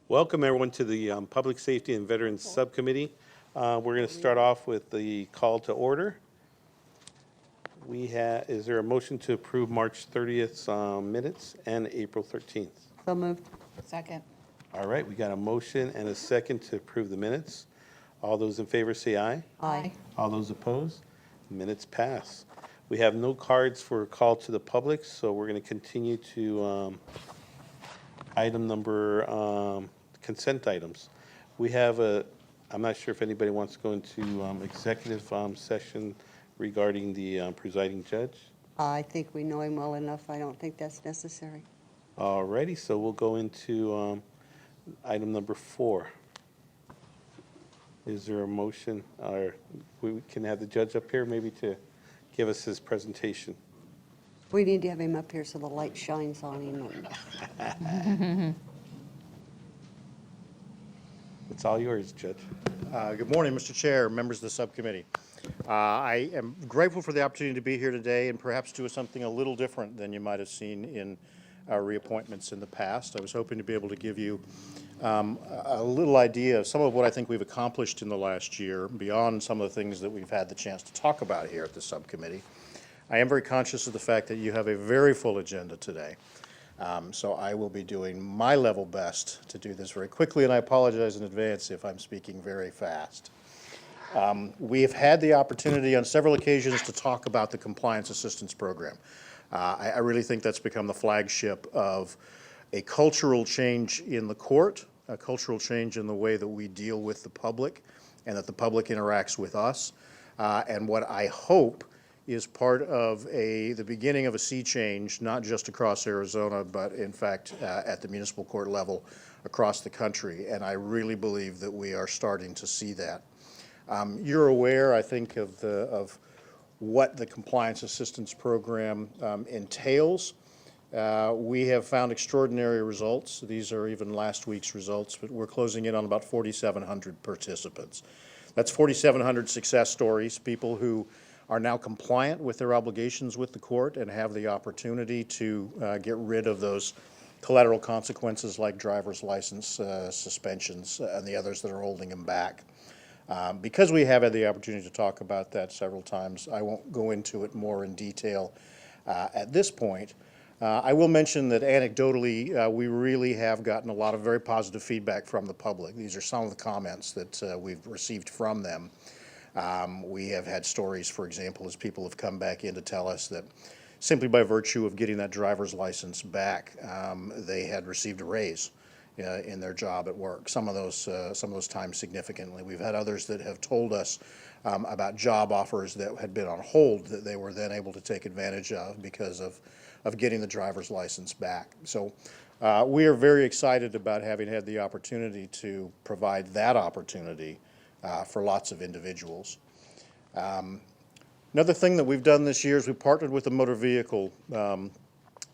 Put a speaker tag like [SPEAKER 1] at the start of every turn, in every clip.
[SPEAKER 1] Welcome everyone to the Public Safety and Veterans Subcommittee. We're going to start off with the call to order. Is there a motion to approve March 30th minutes and April 13th?
[SPEAKER 2] So moved.
[SPEAKER 3] Second.
[SPEAKER 1] All right, we got a motion and a second to approve the minutes. All those in favor say aye.
[SPEAKER 2] Aye.
[SPEAKER 1] All those opposed? Minutes pass. We have no cards for call to the public, so we're going to continue to item number consent items. We have I'm not sure if anybody wants to go into executive session regarding the presiding judge.
[SPEAKER 2] I think we know him well enough. I don't think that's necessary.
[SPEAKER 1] Alrighty, so we'll go into item number 4. Is there a motion, or we can have the judge up here maybe to give us his presentation?
[SPEAKER 2] We need to have him up here so the light shines on him.
[SPEAKER 1] It's all yours, Judge.
[SPEAKER 4] Good morning, Mr. Chair, members of the subcommittee. I am grateful for the opportunity to be here today and perhaps do something a little different than you might have seen in our reappointments in the past. I was hoping to be able to give you a little idea of some of what I think we've accomplished in the last year beyond some of the things that we've had the chance to talk about here at the subcommittee. I am very conscious of the fact that you have a very full agenda today. So I will be doing my level best to do this very quickly, and I apologize in advance if I'm speaking very fast. We have had the opportunity on several occasions to talk about the Compliance Assistance Program. I really think that's become the flagship of a cultural change in the court, a cultural change in the way that we deal with the public and that the public interacts with us, and what I hope is part of the beginning of a sea change, not just across Arizona, but in fact at the municipal court level across the country. And I really believe that we are starting to see that. You're aware, I think, of what the Compliance Assistance Program entails. We have found extraordinary results. These are even last week's results, but we're closing in on about 4,700 participants. That's 4,700 success stories, people who are now compliant with their obligations with the court and have the opportunity to get rid of those collateral consequences like driver's license suspensions and the others that are holding them back. Because we have had the opportunity to talk about that several times, I won't go into it more in detail at this point. I will mention that anecdotally, we really have gotten a lot of very positive feedback from the public. These are some of the comments that we've received from them. We have had stories, for example, as people have come back in to tell us that simply by virtue of getting that driver's license back, they had received a raise in their job at work. Some of those times significantly. We've had others that have told us about job offers that had been on hold that they were then able to take advantage of because of getting the driver's license back. So we are very excited about having had the opportunity to provide that opportunity for lots of individuals. Another thing that we've done this year is we partnered with the Motor Vehicle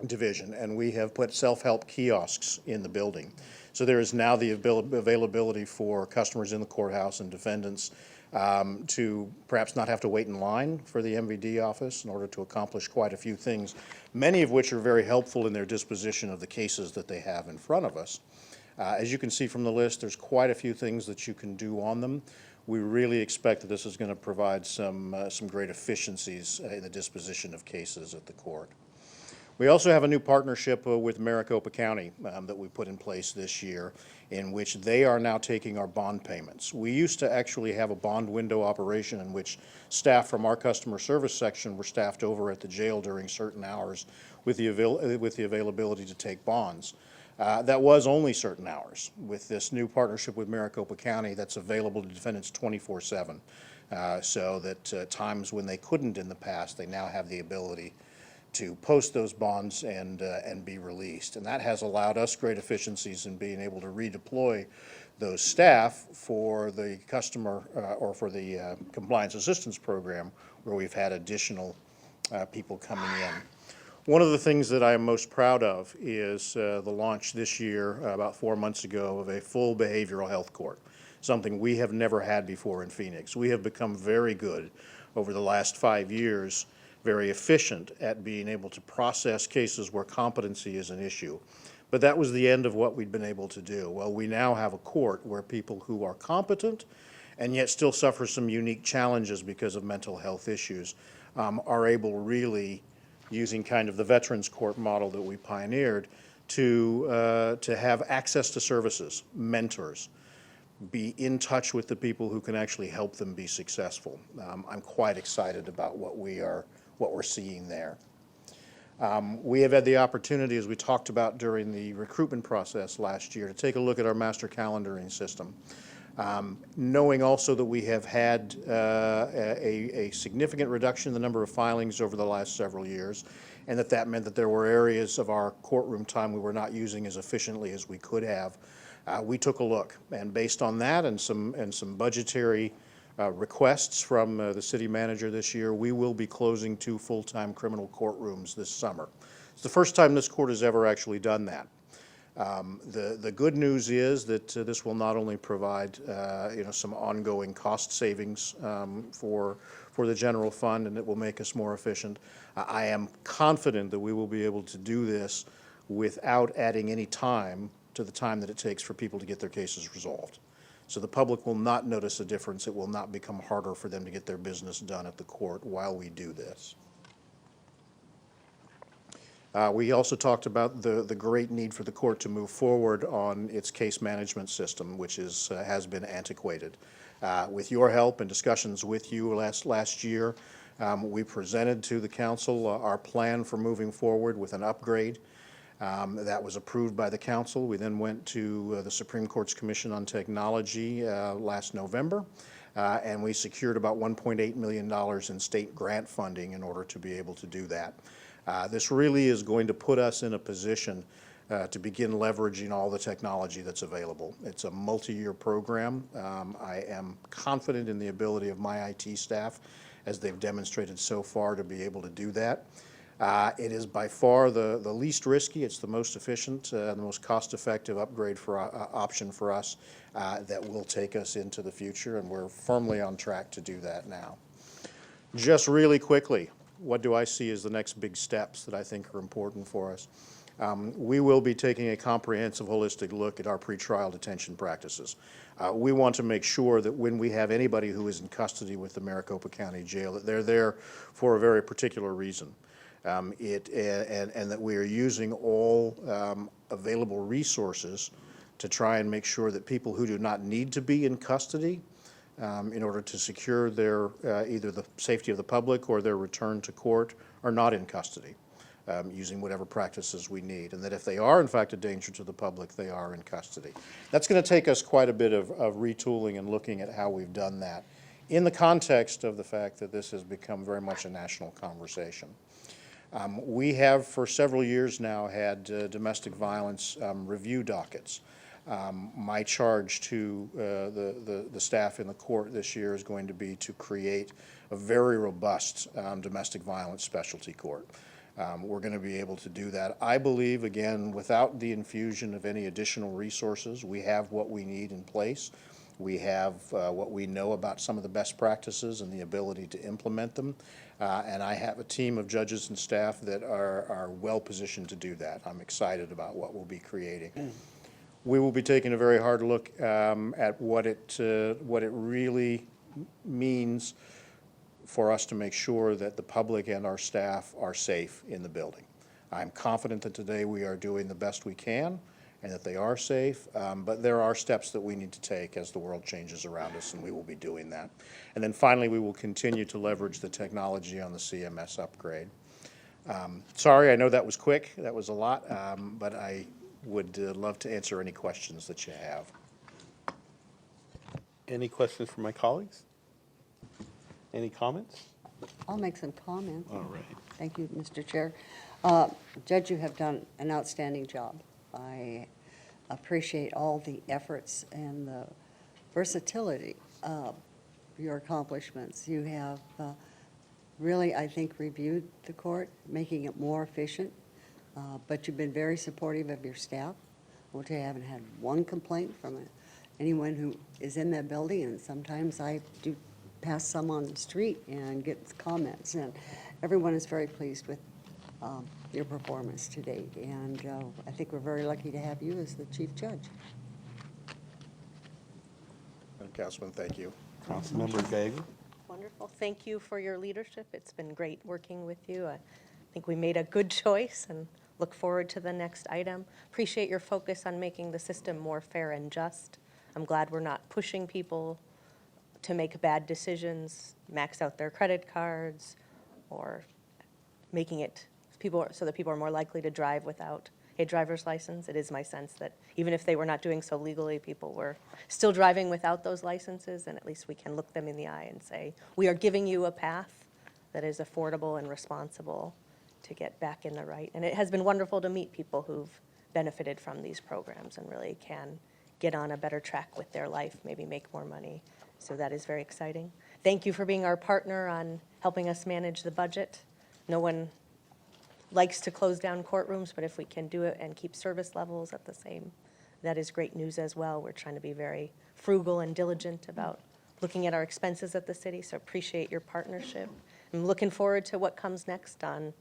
[SPEAKER 4] Division, and we have put self-help kiosks in the building. So there is now the availability for customers in the courthouse and defendants to perhaps not have to wait in line for the MVD office in order to accomplish quite a few things, many of which are very helpful in their disposition of the cases that they have in front of us. As you can see from the list, there's quite a few things that you can do on them. We really expect that this is going to provide some great efficiencies in the disposition of cases at the court. We also have a new partnership with Maricopa County that we put in place this year, in which they are now taking our bond payments. We used to actually have a bond window operation in which staff from our customer service section were staffed over at the jail during certain hours with the availability to take bonds. That was only certain hours. With this new partnership with Maricopa County, that's available to defendants 24/7, so that times when they couldn't in the past, they now have the ability to post those bonds and be released. And that has allowed us great efficiencies in being able to redeploy those staff for the customer or for the Compliance Assistance Program, where we've had additional people coming in. One of the things that I am most proud of is the launch this year, about 4 months ago, of a full behavioral health court, something we have never had before in Phoenix. We have become very good over the last 5 years, very efficient at being able to process cases where competency is an issue. But that was the end of what we'd been able to do. Well, we now have a court where people who are competent and yet still suffer some unique challenges because of mental health issues are able really, using kind of the Veterans Court model that we pioneered, to have access to services, mentors, be in touch with the people who can actually help them be successful. I'm quite excited about what we're seeing there. We have had the opportunity, as we talked about during the recruitment process last year, to take a look at our master calendaring system. Knowing also that we have had a significant reduction in the number of filings over the last several years, and that meant that there were areas of our courtroom time we were not using as efficiently as we could have. We took a look, and based on that and some budgetary requests from the city manager this year, we will be closing 2 full-time criminal courtrooms this summer. It's the first time this court has ever actually done that. The good news is that this will not only provide some ongoing cost savings for the general fund, and it will make us more efficient. I am confident that we will be able to do this without adding any time to the time that it takes for people to get their cases resolved. So the public will not notice a difference. It will not become harder for them to get their business done at the court while we do this. We also talked about the great need for the court to move forward on its case management system, which has been antiquated. With your help and discussions with you last year, we presented to the council our plan for moving forward with an upgrade. That was approved by the council. We then went to the Supreme Court's Commission on Technology last November, and we secured about $1.8 million in state grant funding in order to be able to do that. This really is going to put us in a position to begin leveraging all the technology that's available. It's a multi-year program. I am confident in the ability of my IT staff, as they've demonstrated so far, to be able to do that. It is by far the least risky. It's the most efficient, the most cost-effective upgrade option for us that will take us into the future, and we're firmly on track to do that now. Just really quickly, what do I see as the next big steps that I think are important for us? We will be taking a comprehensive, holistic look at our pretrial detention practices. We want to make sure that when we have anybody who is in custody with the Maricopa County Jail, that they're there for a very particular reason. And that we are using all available resources to try and make sure that people who do not need to be in custody in order to secure their either the safety of the public or their return to court are not in custody, using whatever practices we need, and that if they are in fact a danger to the public, they are in custody. That's going to take us quite a bit of retooling and looking at how we've done that in the context of the fact that this has become very much a national conversation. We have for several years now had domestic violence review dockets. My charge to the staff in the court this year is going to be to create a very robust domestic violence specialty court. We're going to be able to do that. I believe, again, without the infusion of any additional resources, we have what we need in place. We have what we know about some of the best practices and the ability to implement them. And I have a team of judges and staff that are well positioned to do that. I'm excited about what we'll be creating. We will be taking a very hard look at what it really means for us to make sure that the public and our staff are safe in the building. I'm confident that today we are doing the best we can and that they are safe, but there are steps that we need to take as the world changes around us, and we will be doing that. And then finally, we will continue to leverage the technology on the CMS upgrade. Sorry, I know that was quick, that was a lot, but I would love to answer any questions that you have.
[SPEAKER 1] Any questions from my colleagues? Any comments?
[SPEAKER 2] I'll make some comments.
[SPEAKER 1] All right.
[SPEAKER 2] Thank you, Mr. Chair. Judge, you have done an outstanding job. I appreciate all the efforts and the versatility of your accomplishments. You have really, I think, reviewed the court, making it more efficient, but you've been very supportive of your staff. I will tell you, I haven't had one complaint from anyone who is in that building, and sometimes I do pass some on the street and get comments, and everyone is very pleased with your performance to date, and I think we're very lucky to have you as the chief judge.
[SPEAKER 4] And Councilman, thank you.
[SPEAKER 1] Councilmember Geiger?
[SPEAKER 3] Wonderful. Thank you for your leadership. It's been great working with you. I think we made a good choice and look forward to the next item. Appreciate your focus on making the system more fair and just. I'm glad we're not pushing people to make bad decisions, max out their credit cards, or making it so that people are more likely to drive without a driver's license. It is my sense that even if they were not doing so legally, people were still driving without those licenses, and at least we can look them in the eye and say, we are giving you a path that is affordable and responsible to get back in the right. And it has been wonderful to meet people who've benefited from these programs and really can get on a better track with their life, maybe make more money. So that is very exciting. Thank you for being our partner on helping us manage the budget. No one likes to close down courtrooms, but if we can do it and keep service levels at the same, that is great news as well. We're trying to be very frugal and diligent about looking at our expenses at the city, so appreciate your partnership. I'm looking forward to what comes next on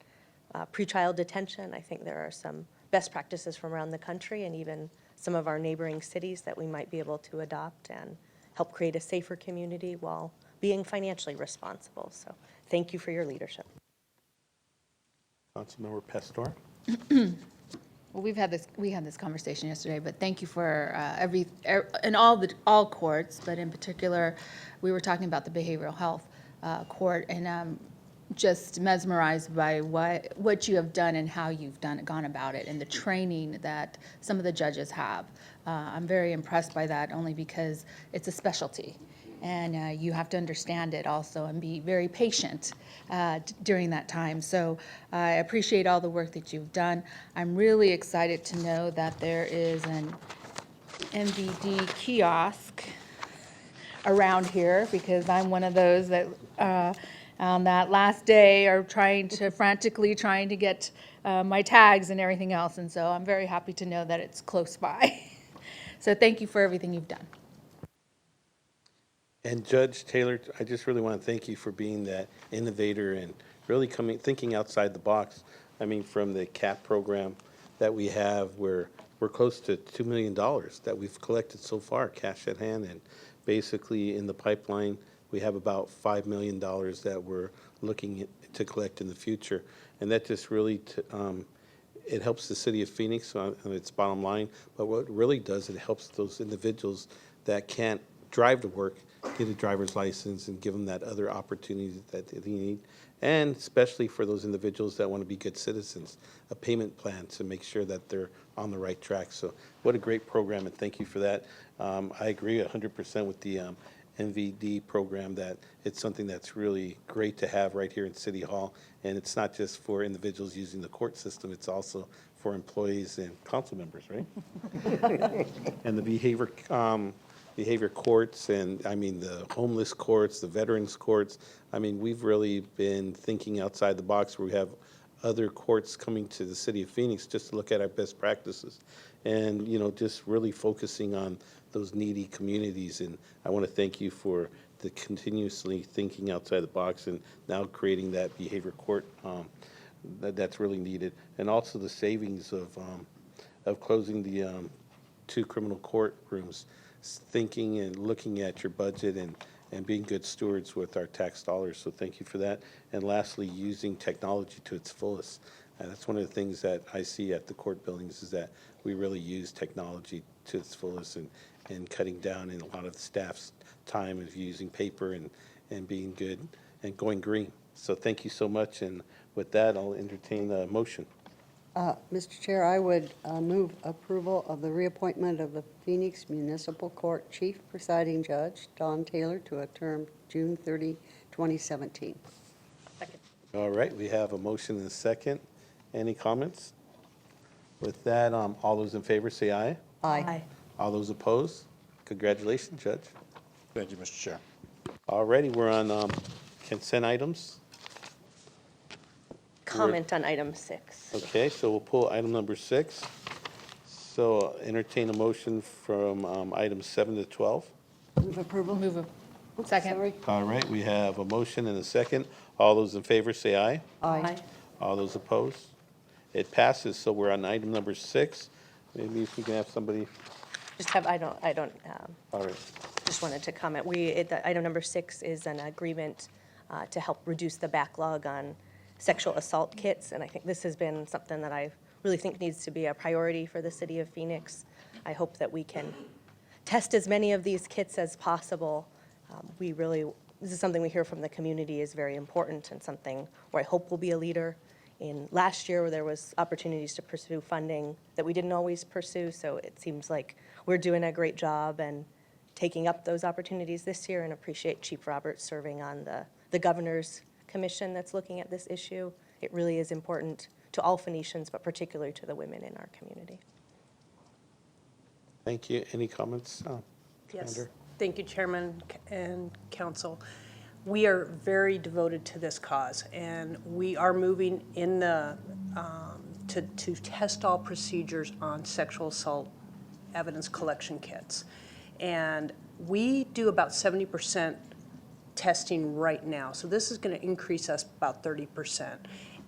[SPEAKER 3] pretrial detention. I think there are some best practices from around the country and even some of our neighboring cities that we might be able to adopt and help create a safer community while being financially responsible. So thank you for your leadership.
[SPEAKER 1] Councilmember Pastor?
[SPEAKER 5] Well, we had this conversation yesterday, but thank you for in all courts, but in particular, we were talking about the behavioral health court, and I'm just mesmerized by what you have done and how you've gone about it, and the training that some of the judges have. I'm very impressed by that, only because it's a specialty. And you have to understand it also and be very patient during that time. So I appreciate all the work that you've done. I'm really excited to know that there is an MVD kiosk around here, because I'm one of those that on that last day are frantically trying to get my tags and everything else. And so I'm very happy to know that it's close by. So thank you for everything you've done.
[SPEAKER 1] And Judge Taylor, I just really want to thank you for being that innovator and really thinking outside the box. I mean, from the CAP program that we have, where we're close to $2 million that we've collected so far, cash at hand, and basically in the pipeline, we have about $5 million that we're looking to collect in the future. And that just really, it helps the city of Phoenix on its bottom line, but what it really does, it helps those individuals that can't drive to work get a driver's license and give them that other opportunity that they need. And especially for those individuals that want to be good citizens, a payment plan to make sure that they're on the right track. So what a great program, and thank you for that. I agree 100% with the MVD program, that it's something that's really great to have right here in City Hall. And it's not just for individuals using the court system, it's also for employees and council members, right? And the behavior courts, and I mean the homeless courts, the veterans courts. I mean, we've really been thinking outside the box, where we have other courts coming to the city of Phoenix just to look at our best practices, and just really focusing on those needy communities. And I want to thank you for the continuously thinking outside the box and now creating that behavior court that's really needed, and also the savings of closing the 2 criminal court rooms, thinking and looking at your budget and being good stewards with our tax dollars. So thank you for that. And lastly, using technology to its fullest. That's one of the things that I see at the court buildings, is that we really use technology to its fullest, and cutting down in a lot of the staff's time of using paper and being good and going green. So thank you so much. And with that, I'll entertain a motion.
[SPEAKER 2] Mr. Chair, I would move approval of the reappointment of the Phoenix Municipal Court Chief Presiding Judge, Don Taylor, to a term June 30, 2017.
[SPEAKER 3] Second.
[SPEAKER 1] All right, we have a motion and a second. Any comments? With that, all those in favor say aye.
[SPEAKER 2] Aye.
[SPEAKER 1] All those opposed? Congratulations, Judge.
[SPEAKER 4] Thank you, Mr. Chair.
[SPEAKER 1] All righty, we're on consent items.
[SPEAKER 3] Comment on item 6.
[SPEAKER 1] Okay, so we'll pull item number 6. So entertain a motion from items 7 to 12.
[SPEAKER 2] Move approval.
[SPEAKER 5] Second.
[SPEAKER 2] Sorry.
[SPEAKER 1] All right, we have a motion and a second. All those in favor say aye.
[SPEAKER 2] Aye.
[SPEAKER 1] All those opposed? It passes, so we're on item number 6. Maybe if we can have somebody, all right.
[SPEAKER 3] Just wanted to comment. Item number 6 is an agreement to help reduce the backlog on sexual assault kits, and I think this has been something that I really think needs to be a priority for the city of Phoenix. I hope that we can test as many of these kits as possible. This is something we hear from the community is very important and something where I hope we'll be a leader. In last year, where there was opportunities to pursue funding that we didn't always pursue, so it seems like we're doing a great job and taking up those opportunities this year, and appreciate Chief Roberts serving on the Governor's Commission that's looking at this issue. It really is important to all Phoenicians, but particularly to the women in our community.
[SPEAKER 1] Thank you. Any comments?
[SPEAKER 6] Yes,
[SPEAKER 1] Commander?
[SPEAKER 6] thank you, Chairman and Council. We are very devoted to this cause, and we are moving in to test all procedures on sexual assault evidence collection kits. And we do about 70% testing right now, so this is going to increase us about 30%.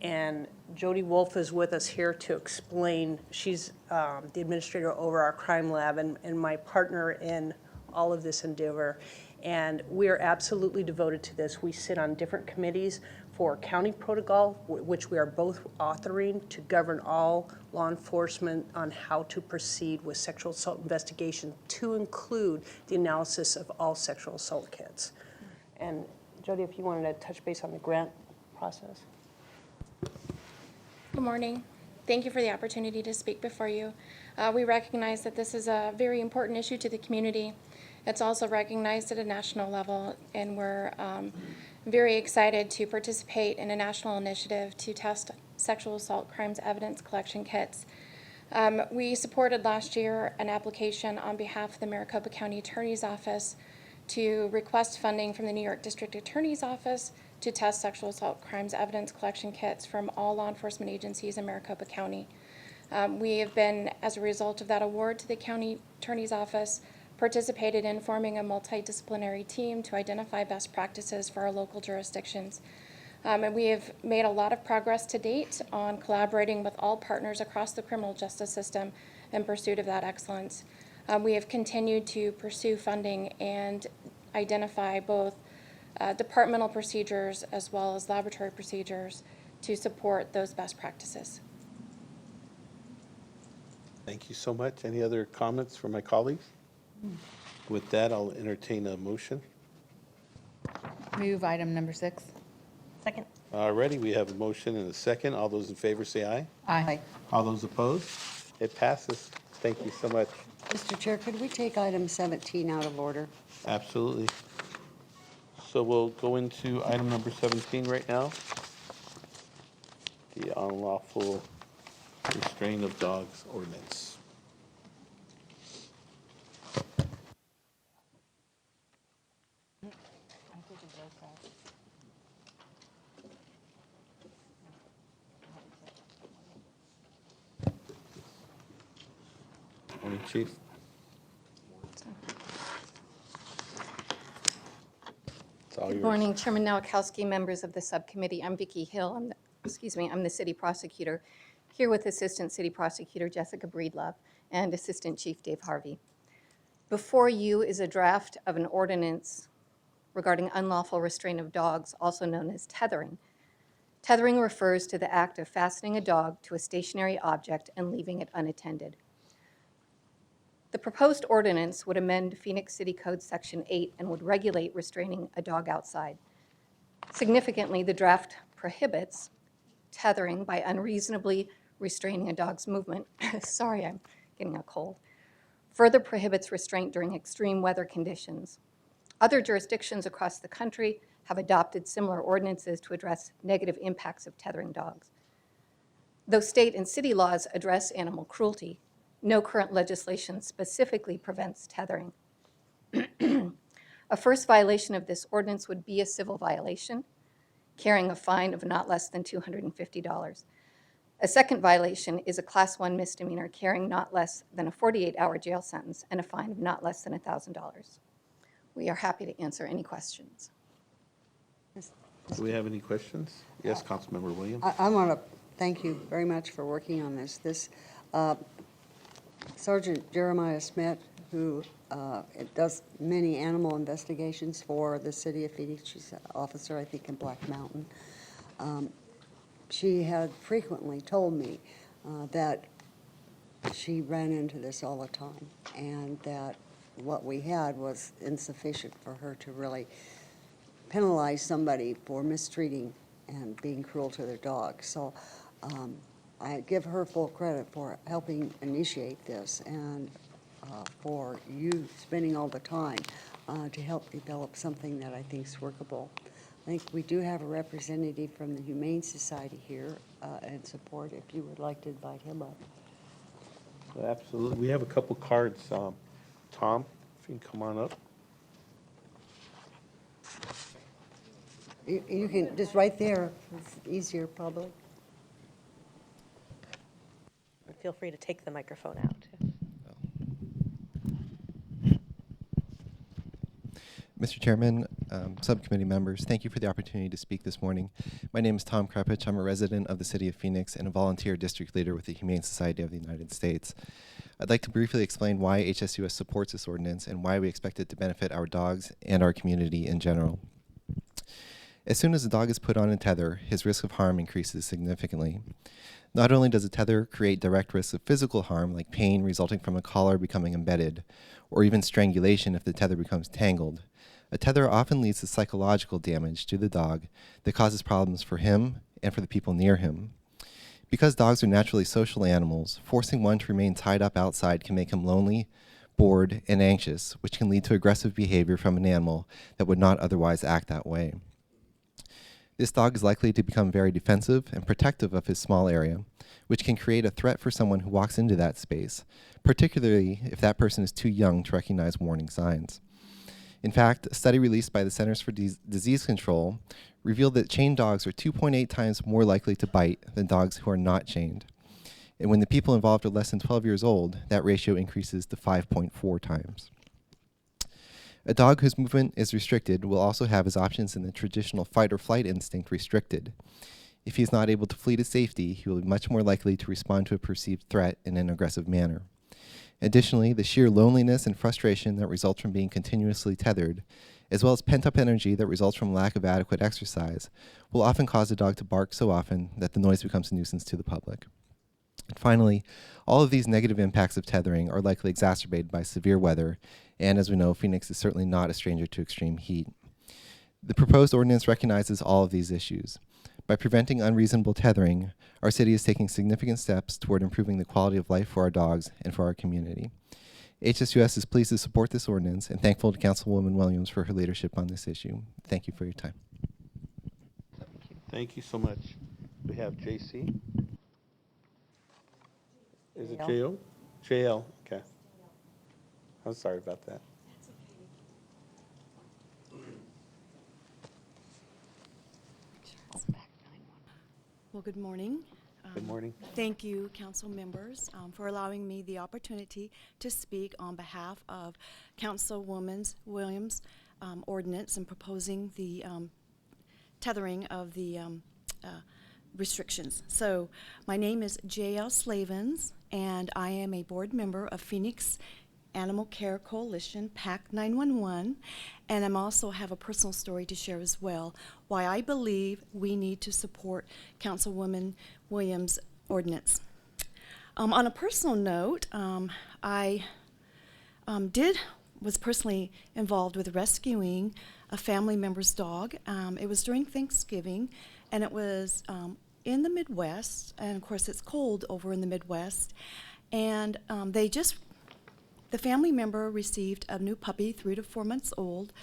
[SPEAKER 6] And Jody Wolf is with us here to explain. She's the administrator over our crime lab and my partner in all of this endeavor. And we are absolutely devoted to this. We sit on different committees for county protocol, which we are both authoring to govern all law enforcement on how to proceed with sexual assault investigation, to include the analysis of all sexual assault kits. And Jody, if you wanted to touch base on the grant process.
[SPEAKER 7] Good morning. Thank you for the opportunity to speak before you. We recognize that this is a very important issue to the community. It's also recognized at a national level, and we're very excited to participate in a national initiative to test sexual assault crimes evidence collection kits. We supported last year an application on behalf of the Maricopa County Attorney's Office to request funding from the New York District Attorney's Office to test sexual assault crimes evidence collection kits from all law enforcement agencies in Maricopa County. We have been, as a result of that award to the County Attorney's Office, participated in forming a multidisciplinary team to identify best practices for our local jurisdictions. And we have made a lot of progress to date on collaborating with all partners across the criminal justice system in pursuit of that excellence. We have continued to pursue funding and identify both departmental procedures as well as laboratory procedures to support those best practices.
[SPEAKER 1] Thank you so much. Any other comments from my colleagues? With that, I'll entertain a motion.
[SPEAKER 5] Move item number 6.
[SPEAKER 3] Second.
[SPEAKER 1] Alrighty, we have a motion and a second. All those in favor say aye.
[SPEAKER 5] Aye.
[SPEAKER 1] All those opposed? It passes. Thank you so much.
[SPEAKER 2] Mr. Chair, could we take item 17 out of order?
[SPEAKER 1] Absolutely. So we'll go into item number 17 right now. The unlawful restraint of dogs ordinance. Morning, Chief. It's all yours.
[SPEAKER 8] Good morning, Chairman Nowakowski, members of the subcommittee. I'm Vicki Hill. I'm the city prosecutor, here with Assistant City Prosecutor Jessica Breedlove and Assistant Chief Dave Harvey. Before you is a draft of an ordinance regarding unlawful restraint of dogs, also known as tethering. Tethering refers to the act of fastening a dog to a stationary object and leaving it unattended. The proposed ordinance would amend Phoenix City Code Section 8 and would regulate restraining a dog outside. Significantly, the draft prohibits tethering by unreasonably restraining a dog's movement. Sorry, I'm getting a cold. Further prohibits restraint during extreme weather conditions. Other jurisdictions across the country have adopted similar ordinances to address negative impacts of tethering dogs. Though state and city laws address animal cruelty, no current legislation specifically prevents tethering. A first violation of this ordinance would be a civil violation, carrying a fine of not less than $250. A second violation is a Class 1 misdemeanor carrying not less than a 48-hour jail sentence and a fine of not less than $1,000. We are happy to answer any questions.
[SPEAKER 1] Do we have any questions? Yes, Councilmember Williams.
[SPEAKER 2] I want to thank you very much for working on this. Sergeant Jeremiah Smith, who does many animal investigations for the city of Phoenix, she's an officer, I think, in Black Mountain. She had frequently told me that she ran into this all the time, and that what we had was insufficient for her to really penalize somebody for mistreating and being cruel to their dog. So I give her full credit for helping initiate this, and for you spending all the time to help develop something that I think is workable. I think we do have a representative from the Humane Society here and support, if you would like to invite him up.
[SPEAKER 1] Absolutely. We have a couple cards. Tom, if you can come on up.
[SPEAKER 2] You can, just right there, it's easier probably.
[SPEAKER 3] Feel free to take the microphone out.
[SPEAKER 9] Mr. Chairman, subcommittee members, thank you for the opportunity to speak this morning. My name is Tom Krepich. I'm a resident of the city of Phoenix and a volunteer district leader with the Humane Society of the United States. I'd like to briefly explain why HSUS supports this ordinance and why we expect it to benefit our dogs and our community in general. As soon as a dog is put on a tether, his risk of harm increases significantly. Not only does a tether create direct risks of physical harm, like pain resulting from a collar becoming embedded, or even strangulation if the tether becomes tangled, a tether often leads to psychological damage to the dog that causes problems for him and for the people near him. Because dogs are naturally social animals, forcing one to remain tied up outside can make him lonely, bored, and anxious, which can lead to aggressive behavior from an animal that would not otherwise act that way. This dog is likely to become very defensive and protective of his small area, which can create a threat for someone who walks into that space, particularly if that person is too young to recognize warning signs. In fact, a study released by the Centers for Disease Control revealed that chained dogs are 2.8 times more likely to bite than dogs who are not chained. And when the people involved are less than 12 years old, that ratio increases to 5.4 times. A dog whose movement is restricted will also have his options in the traditional fight or flight instinct restricted. If he is not able to flee to safety, he will be much more likely to respond to a perceived threat in an aggressive manner. Additionally, the sheer loneliness and frustration that results from being continuously tethered, as well as pent-up energy that results from lack of adequate exercise, will often cause a dog to bark so often that the noise becomes a nuisance to the public. And finally, all of these negative impacts of tethering are likely exacerbated by severe weather, and as we know, Phoenix is certainly not a stranger to extreme heat. The proposed ordinance recognizes all of these issues. By preventing unreasonable tethering, our city is taking significant steps toward improving the quality of life for our dogs and for our community. HSUS is pleased to support this ordinance and thankful to Councilwoman Williams for her leadership on this issue. Thank you for your time.
[SPEAKER 1] Thank you so much. We have JC. Is it
[SPEAKER 2] JL.
[SPEAKER 1] JO? JL, okay. I'm sorry about that.
[SPEAKER 10] Well, good morning.
[SPEAKER 1] Good morning.
[SPEAKER 10] Thank you, council members, for allowing me the opportunity to speak on behalf of Councilwoman Williams' ordinance and proposing the tethering of the restrictions. So my name is J.L. Slavens, and I am a board member of Phoenix Animal Care Coalition, PAC 911, and I also have a personal story to share as well, why I believe we need to support Councilwoman Williams' ordinance. On a personal note, I was personally involved with rescuing a family member's dog. It was during Thanksgiving, and it was in the Midwest, and of course it's cold over in the Midwest, and the family member received a new puppy, 3 to 4 months old,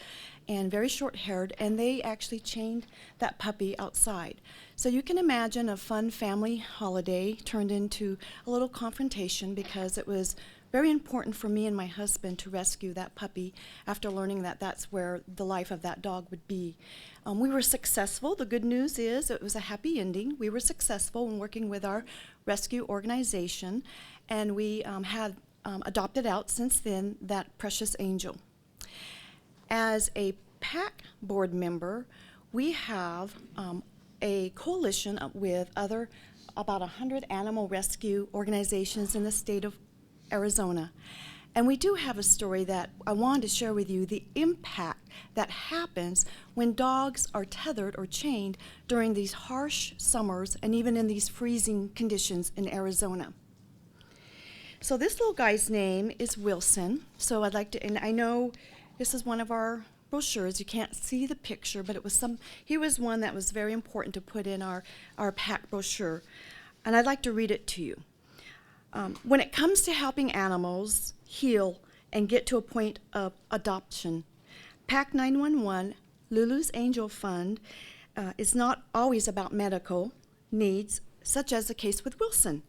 [SPEAKER 10] and very short-haired, and they actually chained that puppy outside. So you can imagine a fun family holiday turned into a little confrontation, because it was very important for me and my husband to rescue that puppy after learning that that's where the life of that dog would be. We were successful. The good news is it was a happy ending. We were successful in working with our rescue organization, and we had adopted out since then that precious angel. As a PAC board member, we have a coalition with other about 100 animal rescue organizations in the state of Arizona. And we do have a story that I wanted to share with you, the impact that happens when dogs are tethered or chained during these harsh summers and even in these freezing conditions in Arizona. So this little guy's name is Wilson. So I'd like to, and I know this is one of our brochures. You can't see the picture, but he was one that was very important to put in our PAC brochure. And I'd like to read it to you. When it comes to helping animals heal and get to a point of adoption, PAC 911, Lulu's Angel Fund, is not always about medical needs, such as the case with Wilson.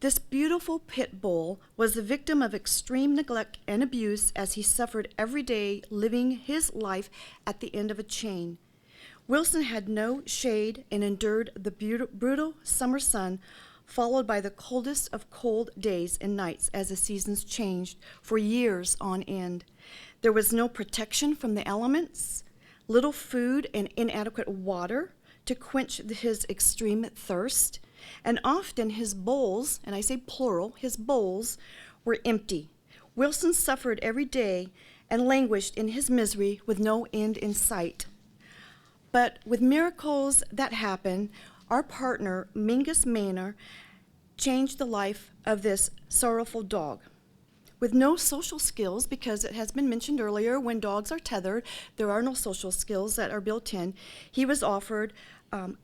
[SPEAKER 10] This beautiful pit bull was the victim of extreme neglect and abuse as he suffered every day living his life at the end of a chain. Wilson had no shade and endured the brutal summer sun, followed by the coldest of cold days and nights as the seasons changed for years on end. There was no protection from the elements, little food, and inadequate water to quench his extreme thirst. And often his bowls, and I say plural, his bowls were empty. Wilson suffered every day and languished in his misery with no end in sight. But with miracles that happened, our partner, Mingus Manor, changed the life of this sorrowful dog. With no social skills, because it has been mentioned earlier, when dogs are tethered, there are no social skills that are built in. He was offered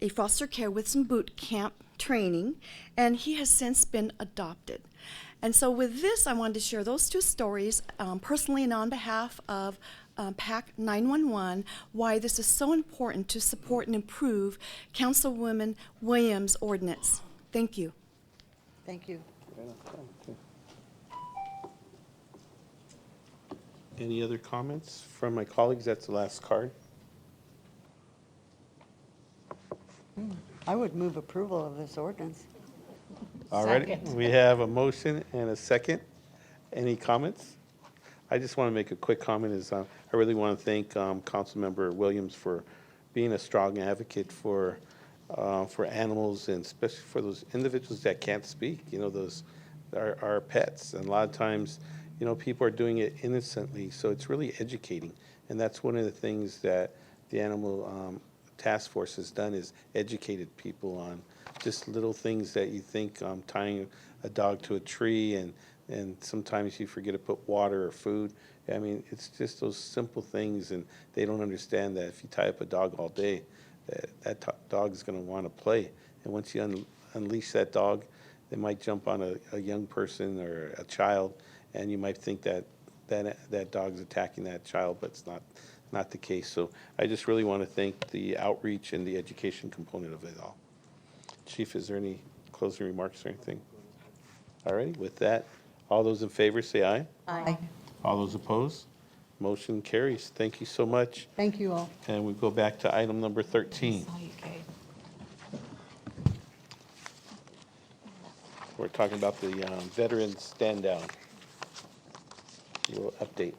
[SPEAKER 10] a foster care with some boot camp training, and he has since been adopted. And so with this, I wanted to share those two stories personally and on behalf of PAC 911, why this is so important to support and improve Councilwoman Williams' ordinance. Thank you.
[SPEAKER 2] Thank you.
[SPEAKER 1] Any other comments from my colleagues? That's the last card.
[SPEAKER 2] I would move approval of this ordinance.
[SPEAKER 1] All right, we have a motion and a second. Any comments? I just want to make a quick comment. I really want to thank Councilmember Williams for being a strong advocate for animals, and especially for those individuals that can't speak. You know, those are pets, and a lot of times, you know, people are doing it innocently. So it's really educating, and that's one of the things that the Animal Task Force has done, is educated people on just little things that you think, tying a dog to a tree, and sometimes you forget to put water or food. I mean, it's just those simple things, and they don't understand that if you tie up a dog all day, that dog is going to want to play. And once you unleash that dog, they might jump on a young person or a child, and you might think that dog's attacking that child, but it's not the case. So I just really want to thank the outreach and the education component of it all. Chief, is there any closing remarks or anything? All right, with that, all those in favor say aye.
[SPEAKER 2] Aye.
[SPEAKER 1] All those opposed? Motion carries. Thank you so much.
[SPEAKER 2] Thank you all.
[SPEAKER 1] And we go back to item number 13. We're talking about the veterans stand down. Little update.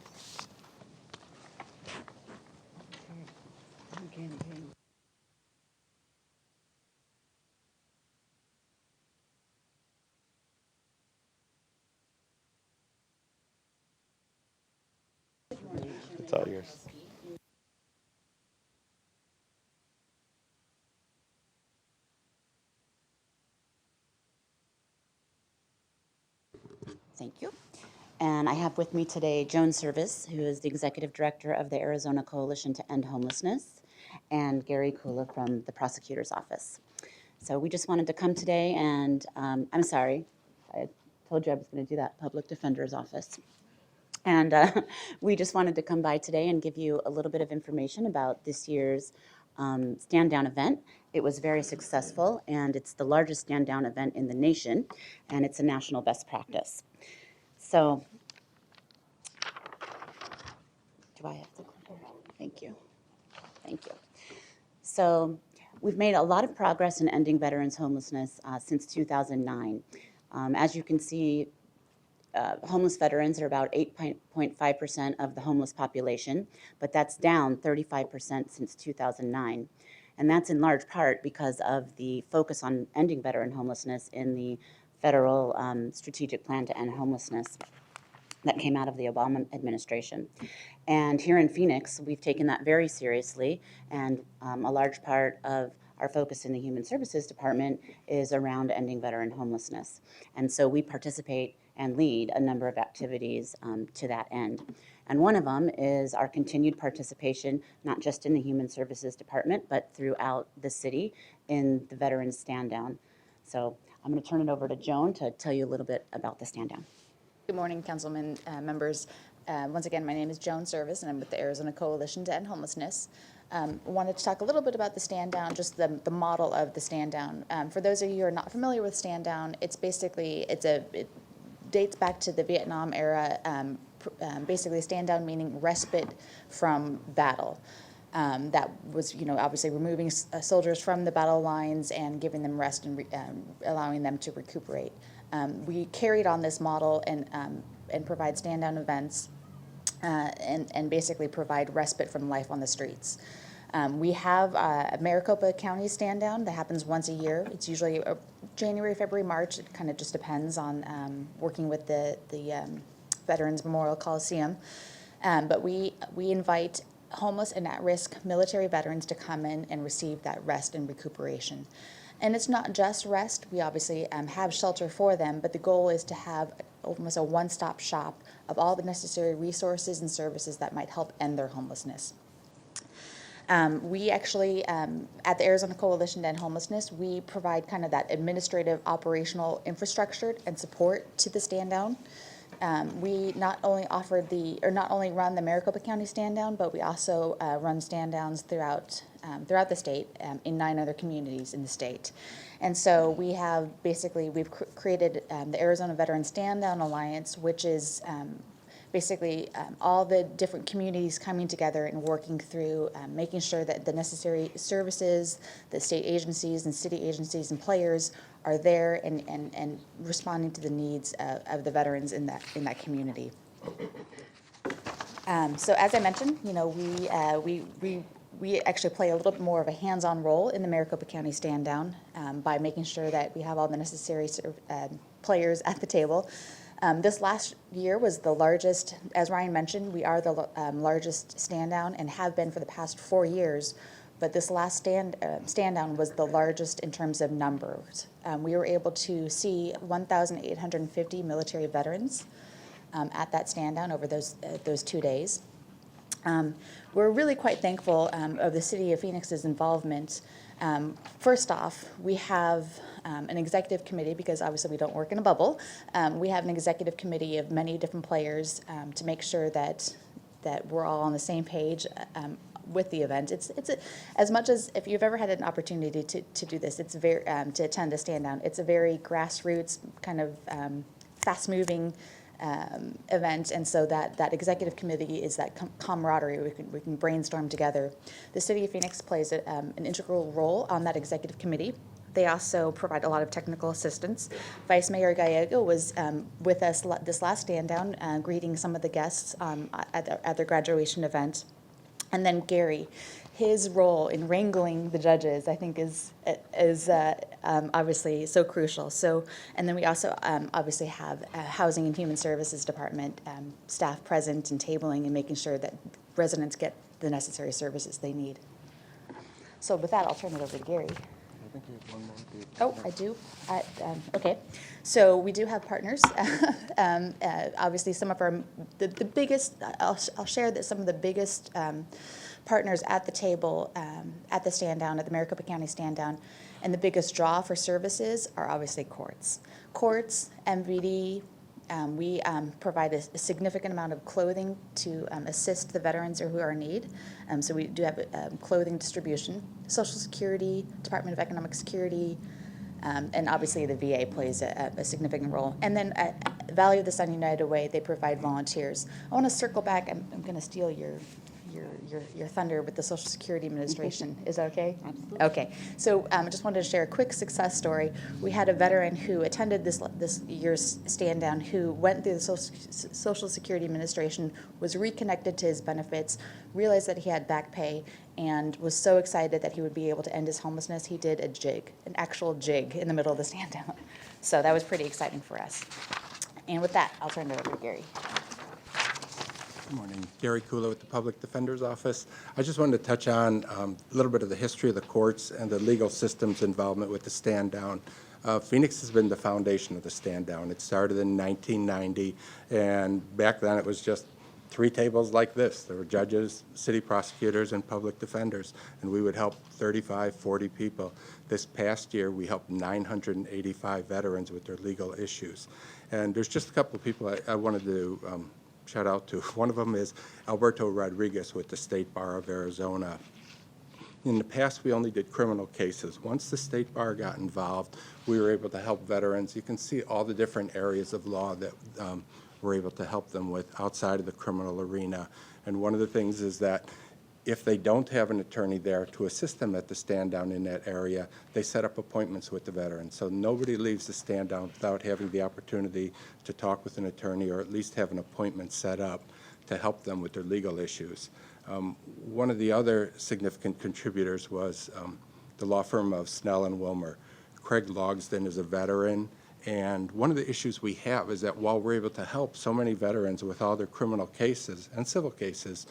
[SPEAKER 1] It's all yours.
[SPEAKER 11] Thank you. And I have with me today Joan Service, who is the Executive Director of the Arizona Coalition to End Homelessness, and Gary Kula from the Prosecutor's Office. So we just wanted to come today and, I'm sorry, I told you I was going to do that, Public Defender's Office. And we just wanted to come by today and give you a little bit of information about this year's stand down event. It was very successful, and it's the largest stand down event in the nation, and it's a national best practice. So, do I have the clicker? Thank you. Thank you. So, we've made a lot of progress in ending veterans' homelessness since 2009. As you can see, homeless veterans are about 8.5% of the homeless population, but that's down 35% since 2009. And that's in large part because of the focus on ending veteran homelessness in the federal strategic plan to end homelessness that came out of the Obama administration. And here in Phoenix, we've taken that very seriously, and a large part of our focus in the Human Services Department is around ending veteran homelessness. And so we participate and lead a number of activities to that end. And one of them is our continued participation, not just in the Human Services Department, but throughout the city in the Veterans Stand Down. So I'm going to turn it over to Joan to tell you a little bit about the stand down.
[SPEAKER 5] Good morning, councilman members. Once again, my name is Joan Service, and I'm with the Arizona Coalition to End Homelessness. Wanted to talk a little bit about the stand down, just the model of the stand down. For those of you who are not familiar with stand down, it's basically, it dates back to the Vietnam era. Basically, stand down meaning respite from battle. That was, obviously removing soldiers from the battle lines and giving them rest and allowing them to recuperate. We carried on this model and provide stand-down events and basically provide respite from life on the streets. We have a Maricopa County stand-down that happens once a year. It's usually January, February, March. It kind of just depends on working with the Veterans Memorial Coliseum. But we invite homeless and at-risk military veterans to come in and receive that rest and recuperation. And it's not just rest. We obviously have shelter for them, but the goal is to have almost a one-stop shop of all the necessary resources and services that might help end their homelessness. We actually, at the Arizona Coalition to End Homelessness, we provide kind of that administrative operational infrastructure and support to the stand down. We not only run the Maricopa County stand down, but we also run stand downs throughout the state in 9 other communities in the state. And so we've created the Arizona Veteran Stand Down Alliance, which is basically all the different communities coming together and working through making sure that the necessary services, the state agencies and city agencies and players are there and responding to the needs of the veterans in that community. So as I mentioned, we actually play a little bit more of a hands-on role in the Maricopa County stand down by making sure that we have all the necessary players at the table. This last year was the largest, as Ryan mentioned, we are the largest stand down and have been for the past 4 years. But this last stand down was the largest in terms of numbers. We were able to see 1,850 military veterans at that stand down over those 2 days. We're really quite thankful of the City of Phoenix's involvement. First off, we have an executive committee, because obviously we don't work in a bubble. We have an executive committee of many different players to make sure that we're all on the same page with the event. It's as much as, if you've ever had an opportunity to do this, it's very to attend a stand down. It's a very grassroots kind of fast-moving event, and so that executive committee is that camaraderie. We can brainstorm together. The City of Phoenix plays an integral role on that executive committee. They also provide a lot of technical assistance. Vice Mayor Gallego was with us this last stand down, greeting some of the guests at their graduation event. And then Gary, his role in wrangling the judges, I think, is obviously so crucial. So, and then we also obviously have Housing and Human Services Department staff present and tabling and making sure that residents get the necessary services they need. So with that, I'll turn it over to Gary.
[SPEAKER 12] I think there's one more.
[SPEAKER 5] Oh, I do? Okay. So we do have partners. Obviously, some of the biggest, I'll share that some of the biggest partners at the table at the stand down, at the Maricopa County stand down, and the biggest draw for services are obviously courts. Courts, MVD, we provide a significant amount of clothing to assist the veterans who are in need. So we do have clothing distribution. Social Security, Department of Economic Security, and obviously the VA plays a significant role. And then at Valley of the Sun United Way, they provide volunteers. I want to circle back. I'm going to steal your thunder with the Social Security Administration. Is that okay?
[SPEAKER 11] Absolutely.
[SPEAKER 5] Okay. So I just wanted to share a quick success story. We had a veteran who attended this year's stand down who went through the Social Security Administration, was reconnected to his benefits, realized that he had back pay,
[SPEAKER 11] and was so excited that he would be able to end his homelessness, he did a jig, an actual jig in the middle of the stand down. So that was pretty exciting for us. And with that, I'll turn it over to Gary.
[SPEAKER 12] Good morning. Gary Kula with the Public Defender's Office. I just wanted to touch on a little bit of the history of the courts and the legal system's involvement with the stand down. Phoenix has been the foundation of the stand down. It started in 1990, and back then it was just 3 tables like this. There were judges, city prosecutors, and public defenders, and we would help 35, 40 people. This past year, we helped 985 veterans with their legal issues. And there's just a couple of people I wanted to shout out to. One of them is Alberto Rodriguez with the State Bar of Arizona. In the past, we only did criminal cases. Once the State Bar got involved, we were able to help veterans. You can see all the different areas of law that we're able to help them with outside of the criminal arena. And one of the things is that if they don't have an attorney there to assist them at the stand down in that area, they set up appointments with the veterans. So nobody leaves the stand down without having the opportunity to talk with an attorney or at least have an appointment set up to help them with their legal issues. One of the other significant contributors was the law firm of Snell and Wilmer. Craig Logsden is a veteran, and one of the issues we have is that while we're able to help so many veterans with all their criminal cases and civil cases,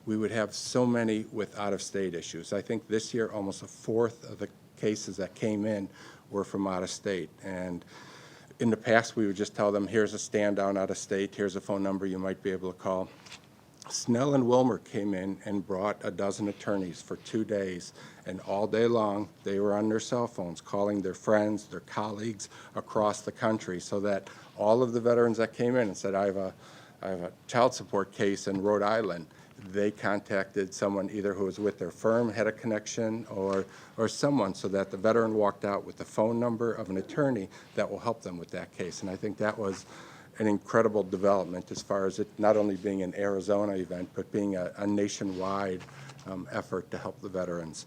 [SPEAKER 12] we would have so many with out-of-state issues. I think this year almost a fourth of the cases that came in were from out of state. And in the past, we would just tell them, here's a stand down out of state, here's a phone number you might be able to call. Snell and Wilmer came in and brought a dozen attorneys for 2 days, and all day long they were on their cell phones calling their friends, their colleagues across the country, so that all of the veterans that came in and said, I have a child support case in Rhode Island, they contacted someone either who was with their firm, had a connection, or someone, so that the veteran walked out with the phone number of an attorney that will help them with that case. And I think that was an incredible development as far as it not only being an Arizona event, but being a nationwide effort to help the veterans.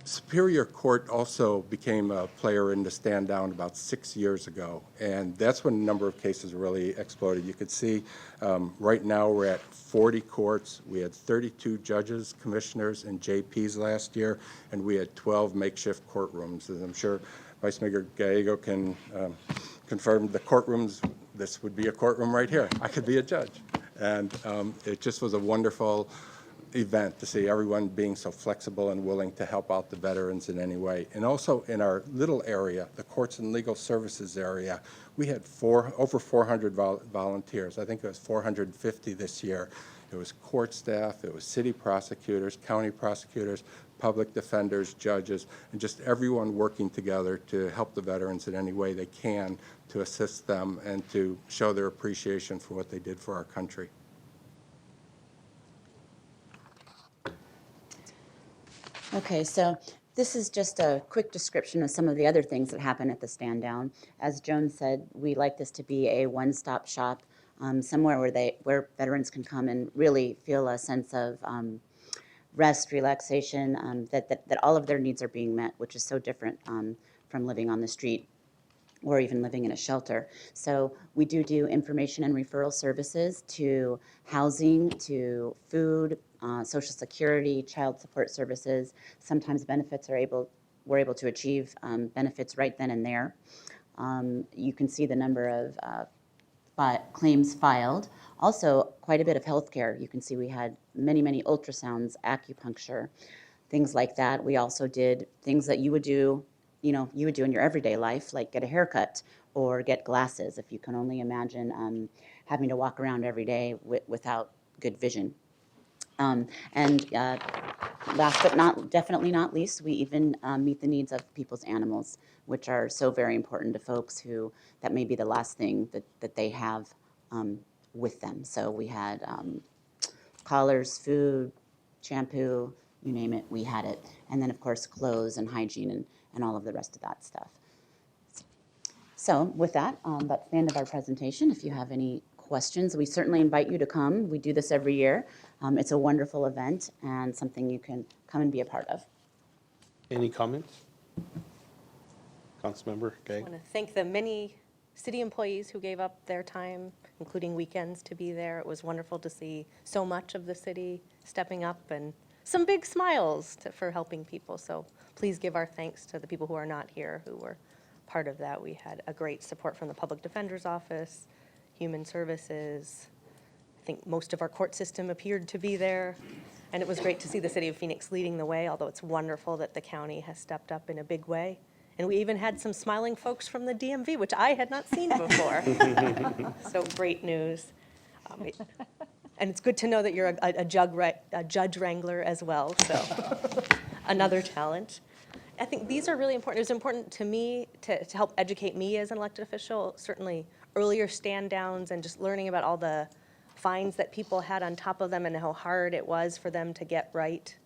[SPEAKER 12] Superior Court also became a player in the stand down about 6 years ago, and that's when a number of cases really exploded. You could see right now we're at 40 courts. We had 32 judges, commissioners, and JPs last year, and we had 12 makeshift courtrooms. As I'm sure Vice Mayor Gallego can confirm, the courtrooms, this would be a courtroom right here. I could be a judge. And it just was a wonderful event to see everyone being so flexible and willing to help out the veterans in any way. And also in our little area, the Courts and Legal Services area, we had over 400 volunteers. I think it was 450 this year. It was court staff, it was city prosecutors, county prosecutors, public defenders, judges, and just everyone working together to help the veterans in any way they can to assist them and to show their appreciation for what they did for our country.
[SPEAKER 11] Okay, so this is just a quick description of some of the other things that happen at the stand down. As Joan said, we like this to be a one-stop shop, somewhere where veterans can come and really feel a sense of rest, relaxation, that all of their needs are being met, which is so different from living on the street or even living in a shelter. So we do information and referral services to housing, to food, Social Security, child support services. Sometimes we're able to achieve benefits right then and there. You can see the number of claims filed. Also, quite a bit of healthcare. You can see we had many ultrasounds, acupuncture, things like that. We also did things that you would do in your everyday life, like get a haircut or get glasses, if you can only imagine having to walk around every day without good vision. And last but definitely not least, we even meet the needs of people's animals, which are so very important to folks that may be the last thing that they have with them. So we had collars, food, shampoo, you name it, we had it. And then, of course, clothes and hygiene and all of the rest of that stuff. So with that, that's the end of our presentation. If you have any questions, we certainly invite you to come. We do this every year. It's a wonderful event and something you can come and be a part of.
[SPEAKER 1] Any comments? Councilmember
[SPEAKER 3] I
[SPEAKER 1] Gay?
[SPEAKER 3] want to thank the many city employees who gave up their time, including weekends, to be there. It was wonderful to see so much of the city stepping up and some big smiles for helping people. So please give our thanks to the people who are not here who were part of that. We had a great support from the Public Defender's Office, Human Services. I think most of our court system appeared to be there. And it was great to see the city of Phoenix leading the way, although it's wonderful that the county has stepped up in a big way. And we even had some smiling folks from the DMV, which I had not seen before. So great news. And it's good to know that you're a judge wrangler as well, so another talent. I think these are really important. It was important to me to help educate me as an elected official, certainly earlier stand downs and just learning about all the fines that people had on top of them and how hard it was for them to get right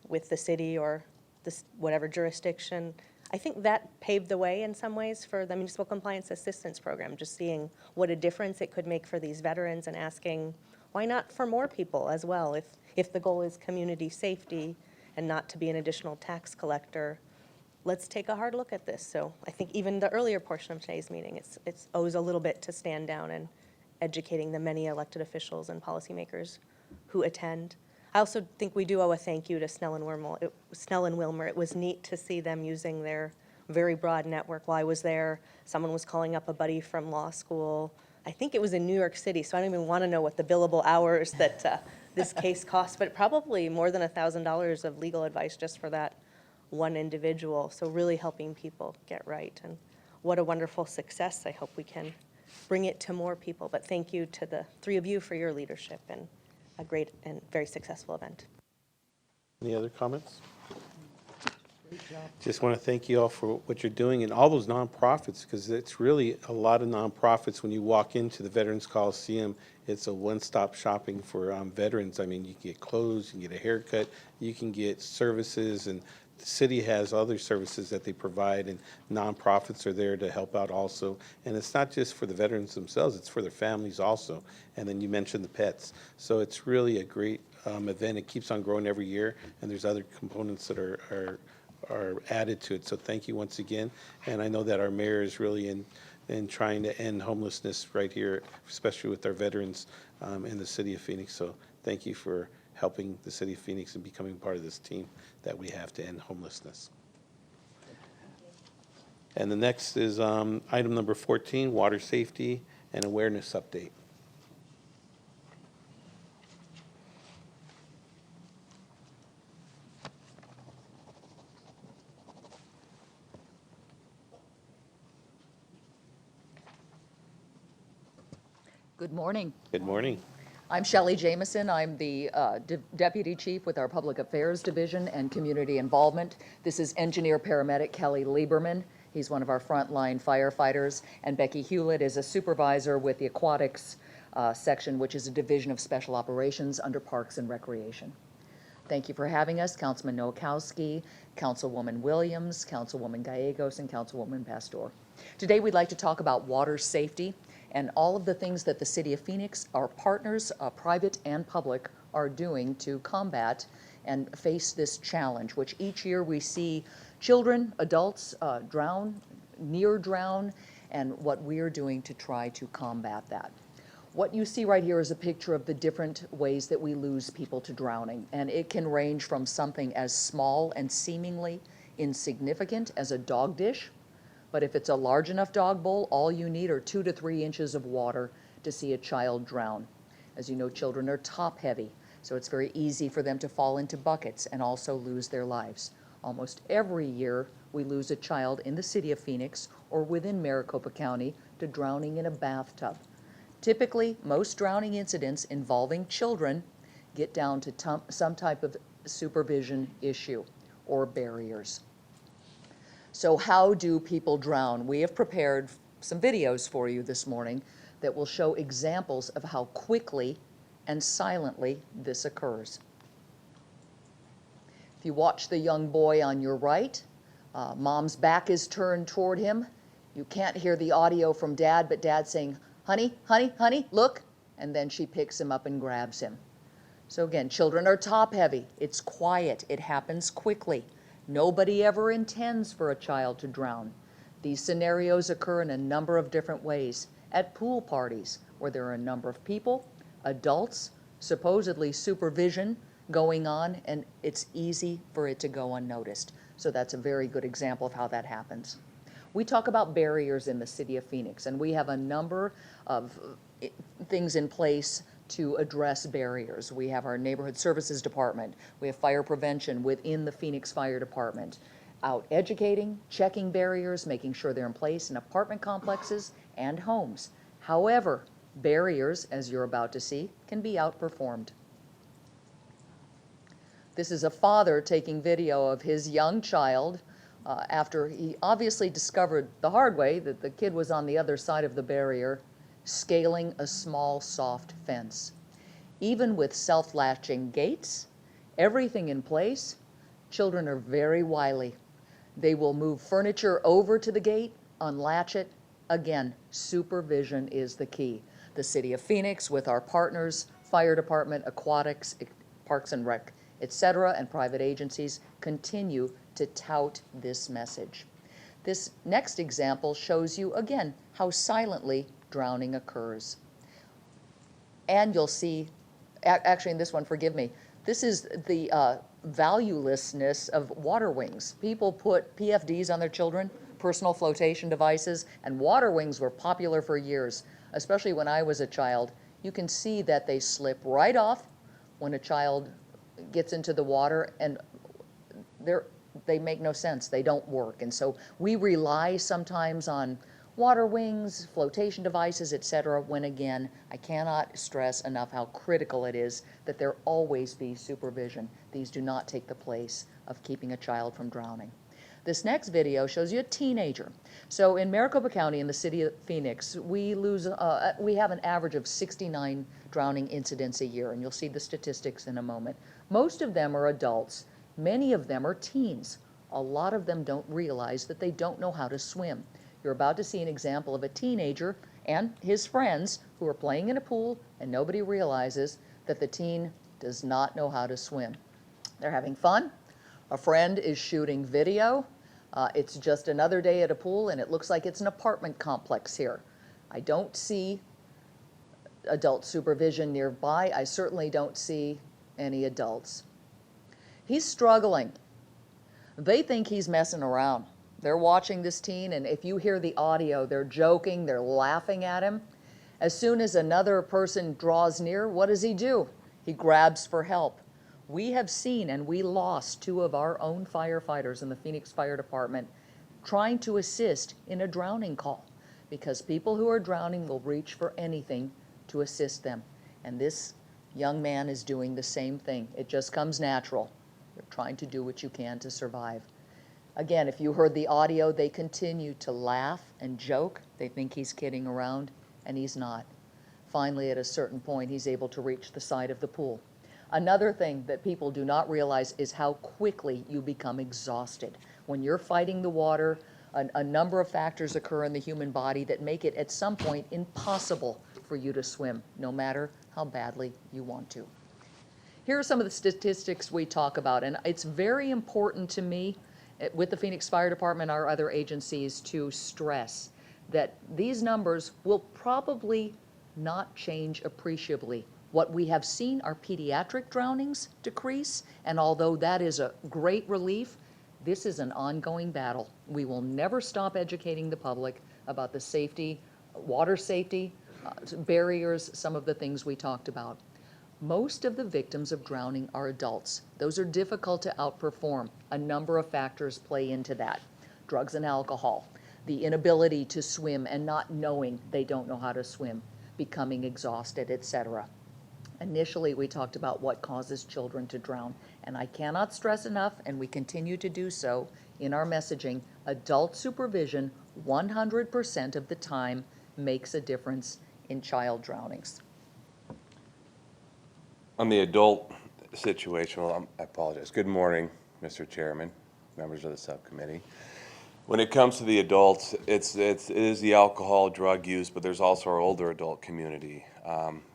[SPEAKER 3] with the city or this whatever jurisdiction. I think that paved the way in some ways for the Municipal Compliance Assistance Program, just seeing what a difference it could make for these veterans and asking, why not for more people as well? If the goal is community safety and not to be an additional tax collector, let's take a hard look at this. So I think even the earlier portion of today's meeting, it owes a little bit to stand down and educating the many elected officials and policymakers who attend. I also think we do owe a thank you to Snell and Wilmer. It was neat to see them using their very broad network. While I was there, someone was calling up a buddy from law school. I think it was in New York City, so I don't even want to know what the billable hours that this case cost, but probably more than $1,000 of legal advice just for that one individual. So really helping people get right. And what a wonderful success. I hope we can bring it to more people. But thank you to the three of you for your leadership and a great and very successful event.
[SPEAKER 1] Any other comments? Just want to thank you all for what you're doing and all those nonprofits, because it's really a lot of nonprofits. When you walk into the Veterans Coliseum, it's a one-stop shopping for veterans. I mean, you can get clothes, you can get a haircut, you can get services, and the city has other services that they provide, and nonprofits are there to help out also. And it's not just for the veterans themselves, it's for their families also. And then you mentioned the pets. So it's really a great event. It keeps on growing every year, and there's other components that are added to it. So thank you once again. And I know that our mayor is really in trying to end homelessness right here, especially with our veterans in the city of Phoenix. So thank you for helping the city of Phoenix and becoming part of this team that we have to end homelessness. And the next is item number 14, water safety and awareness update.
[SPEAKER 13] Good morning.
[SPEAKER 1] Good morning.
[SPEAKER 13] I'm Shelley Jameson. I'm the Deputy Chief with our Public Affairs Division and Community Involvement. This is Engineer Paramedic Kelly Lieberman. He's one of our frontline firefighters. And Becky Hewlett is a supervisor with the Aquatics section, which is a division of special operations under Parks and Recreation. Thank you for having us, Councilman Nowakowski, Councilwoman Williams, Councilwoman Gallegos, and Councilwoman Pastor. Today we'd like to talk about water safety and all of the things that the City of Phoenix, our partners, private and public, are doing to combat and face this challenge, which each year we see children, adults drown, near drown, and what we're doing to try to combat that. What you see right here is a picture of the different ways that we lose people to drowning, and it can range from something as small and seemingly insignificant as a dog dish. But if it's a large enough dog bowl, all you need are 2 to 3 inches of water to see a child drown. As you know, children are top heavy, so it's very easy for them to fall into buckets and also lose their lives. Almost every year, we lose a child in the city of Phoenix or within Maricopa County to drowning in a bathtub. Typically, most drowning incidents involving children get down to some type of supervision issue or barriers. So how do people drown? We have prepared some videos for you this morning that will show examples of how quickly and silently this occurs. If you watch the young boy on your right, mom's back is turned toward him. You can't hear the audio from dad, but dad saying, "Honey, honey, honey, look," and then she picks him up and grabs him. So again, children are top heavy. It's quiet. It happens quickly. Nobody ever intends for a child to drown. These scenarios occur in a number of different ways. At pool parties, where there are a number of people, adults, supposedly supervision going on, and it's easy for it to go unnoticed. So that's a very good example of how that happens. We talk about barriers in the city of Phoenix, and we have a number of things in place to address barriers. We have our neighborhood services department. We have fire prevention within the Phoenix Fire Department, out educating, checking barriers, making sure they're in place in apartment complexes and homes. However, barriers, as you're about to see, can be outperformed. This is a father taking video of his young child after he obviously discovered the hard way that the kid was on the other side of the barrier, scaling a small, soft fence. Even with self-latching gates, everything in place, children are very wily. They will move furniture over to the gate, unlatch it. Again, supervision is the key. The City of Phoenix, with our partners, Fire Department, Aquatics, Parks and Rec, etc., and private agencies, continue to tout this message. This next example shows you, again, how silently drowning occurs. And you'll see, actually in this one, forgive me, this is the valuelessness of water wings. People put PFDs on their children, personal flotation devices, and water wings were popular for years, especially when I was a child. You can see that they slip right off when a child gets into the water, and they make no sense. They don't work. And so we rely sometimes on water wings, flotation devices, etc., when again, I cannot stress enough how critical it is that there always be supervision. These do not take the place of keeping a child from drowning. This next video shows you a teenager. So in Maricopa County in the city of Phoenix, we have an average of 69 drowning incidents a year, and you'll see the statistics in a moment. Most of them are adults. Many of them are teens. A lot of them don't realize that they don't know how to swim. You're about to see an example of a teenager and his friends who are playing in a pool, and nobody realizes that the teen does not know how to swim. They're having fun. A friend is shooting video. It's just another day at a pool, and it looks like it's an apartment complex here. I don't see adult supervision nearby. I certainly don't see any adults. He's struggling. They think he's messing around. They're watching this teen, and if you hear the audio, they're joking, they're laughing at him. As soon as another person draws near, what does he do? He grabs for help. We have seen, and we lost 2 of our own firefighters in the Phoenix Fire Department trying to assist in a drowning call, because people who are drowning will reach for anything to assist them. And this young man is doing the same thing. It just comes natural. You're trying to do what you can to survive. Again, if you heard the audio, they continue to laugh and joke. They think he's kidding around, and he's not. Finally, at a certain point, he's able to reach the side of the pool. Another thing that people do not realize is how quickly you become exhausted. When you're fighting the water, a number of factors occur in the human body that make it at some point impossible for you to swim, no matter how badly you want to. Here are some of the statistics we talk about, and it's very important to me with the Phoenix Fire Department, our other agencies, to stress that these numbers will probably not change appreciably. What we have seen are pediatric drownings decrease, and although that is a great relief, this is an ongoing battle. We will never stop educating the public about the safety, water safety, barriers, some of the things we talked about. Most of the victims of drowning are adults. Those are difficult to outperform. A number of factors play into that. Drugs and alcohol, the inability to swim and not knowing they don't know how to swim, becoming exhausted, etc. Initially, we talked about what causes children to drown, and I cannot stress enough, and we continue to do so in our messaging, adult supervision 100% of the time makes a difference in child drownings.
[SPEAKER 14] On the adult situation, well, I apologize. Good morning, Mr. Chairman, members of the subcommittee. When it comes to the adults, it is the alcohol, drug use, but there's also our older adult community,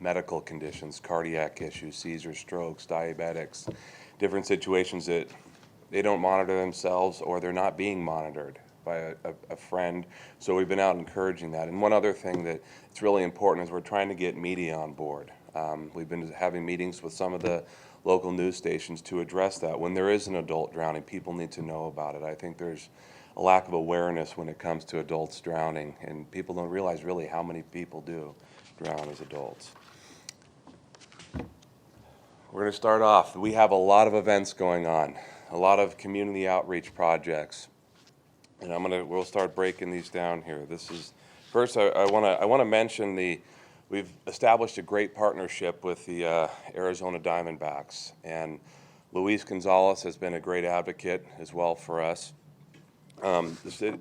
[SPEAKER 14] medical conditions, cardiac issues, seizures, strokes, diabetics, different situations that they don't monitor themselves or they're not being monitored. by a friend. So we've been out encouraging that. And one other thing that it's really important is we're trying to get media on board. We've been having meetings with some of the local news stations to address that. When there is an adult drowning, people need to know about it. I think there's a lack of awareness when it comes to adults drowning, and people don't realize really how many people do drown as adults. We're going to start off. We have a lot of events going on, a lot of community outreach projects, and we'll start breaking these down here. This is first. I want to mention we've established a great partnership with the Arizona Diamondbacks, and Luis Gonzalez has been a great advocate as well for us.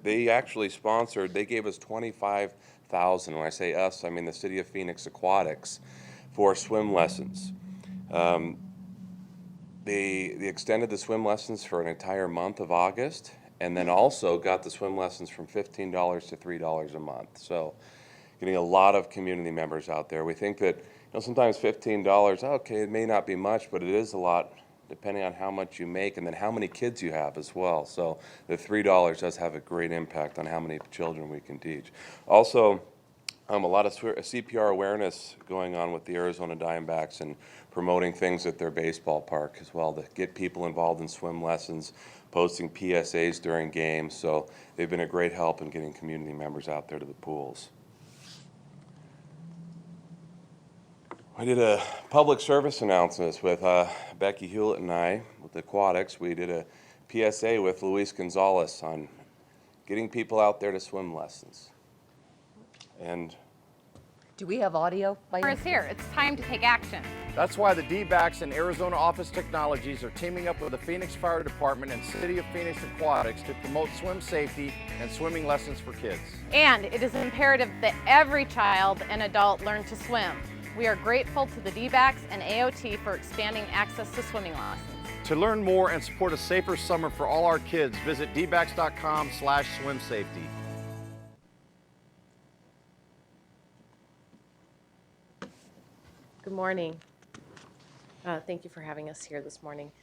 [SPEAKER 14] They actually sponsored. They gave us $25,000. When I say us, I mean the City of Phoenix Aquatics, for swim lessons. They extended the swim lessons for an entire month of August, and then also got the swim lessons from $15 to $3 a month. So getting a lot of community members out there. We think that sometimes $15, okay, it may not be much, but it is a lot depending on how much you make and then how many kids you have as well. So the $3 does have a great impact on how many children we can teach. Also, a lot of CPR awareness going on with the Arizona Diamondbacks and promoting things at their baseball park as well to get people involved in swim lessons, posting PSAs during games. So they've been a great help in getting community members out there to the pools. I did a public service announcement with Becky Hewlett and I with Aquatics. We did a PSA with Luis Gonzalez on getting people out there to swim lessons. And
[SPEAKER 13] Do we have audio by any
[SPEAKER 15] Is here. It's time to take action.
[SPEAKER 16] That's why the D-backs and Arizona Office Technologies are teaming up with the Phoenix Fire Department and City of Phoenix Aquatics to promote swim safety and swimming lessons for kids.
[SPEAKER 15] And it is imperative that every child and adult learn to swim. We are grateful to the D-backs and AOT for expanding access to swimming lessons.
[SPEAKER 16] To learn more and support a safer summer for all our kids, visit dbacks.com/swimsafety.
[SPEAKER 3] Good morning. Thank you for having us here this morning.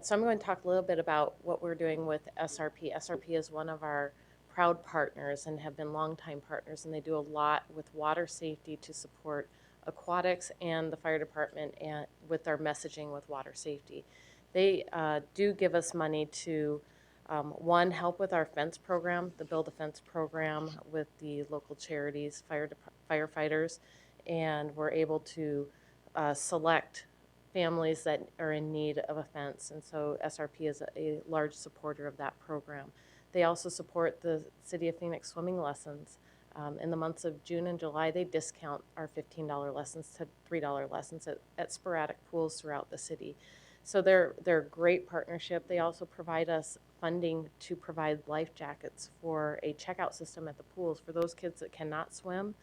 [SPEAKER 3] So I'm going to talk a little bit about what we're doing with SRP. SRP is one of our proud partners and have been longtime partners, and they do a lot with water safety to support aquatics and the fire department and with our messaging with water safety. They do give us money to, one, help with our fence program, the Build a Fence program with the local charities, firefighters, and we're able to select families that are in need of a fence, and so SRP is a large supporter of that program. They also support the City of Phoenix swimming lessons. In the months of June and July, they discount our $15 lessons to $3 lessons at sporadic pools throughout the city. So they're a great partnership. They also provide us funding to provide life jackets for a checkout system at the pools for those kids that cannot swim,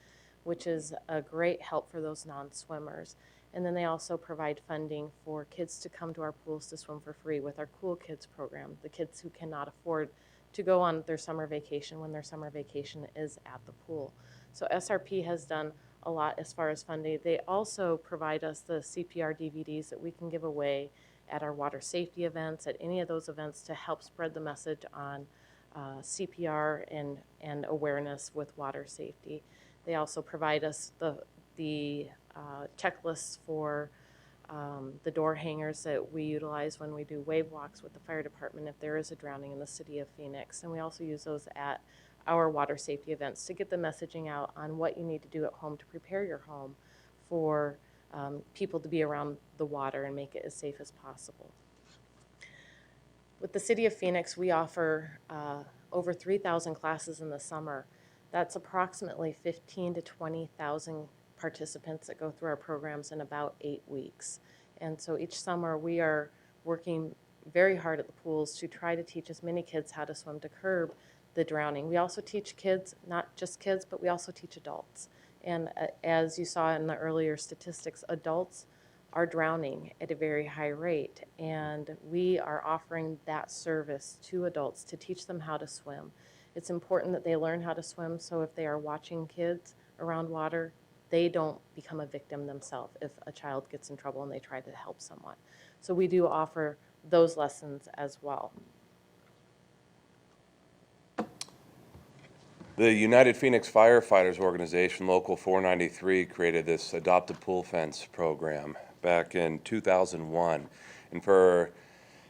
[SPEAKER 3] which is a great help for those non-swimmers. And then they also provide funding for kids to come to our pools to swim for free with our Cool Kids program, the kids who cannot afford to go on their summer vacation when their summer vacation is at the pool. So SRP has done a lot as far as funding. They also provide us the CPR DVDs that we can give away at our water safety events, at any of those events to help spread the message on CPR and awareness with water safety. They also provide us the checklists for the door hangers that we utilize when we do wave walks with the fire department if there is a drowning in the City of Phoenix. And we also use those at our water safety events to get the messaging out on what you need to do at home to prepare your home for people to be around the water and make it as safe as possible. With the City of Phoenix, we offer over 3,000 classes in the summer. That's approximately 15,000 to 20,000 participants that go through our programs in about 8 weeks. And so each summer we are working very hard at the pools to try to teach as many kids how to swim to curb the drowning. We also teach kids, not just kids, but we also teach adults. And as you saw in the earlier statistics, adults are drowning at a very high rate. And we are offering that service to adults to teach them how to swim. It's important that they learn how to swim so if they are watching kids around water, they don't become a victim themselves if a child gets in trouble and they try to help someone. So we do offer those lessons as well.
[SPEAKER 14] The United Phoenix Firefighters Organization, Local 493, created this Adopt a Pool Fence program back in 2001. And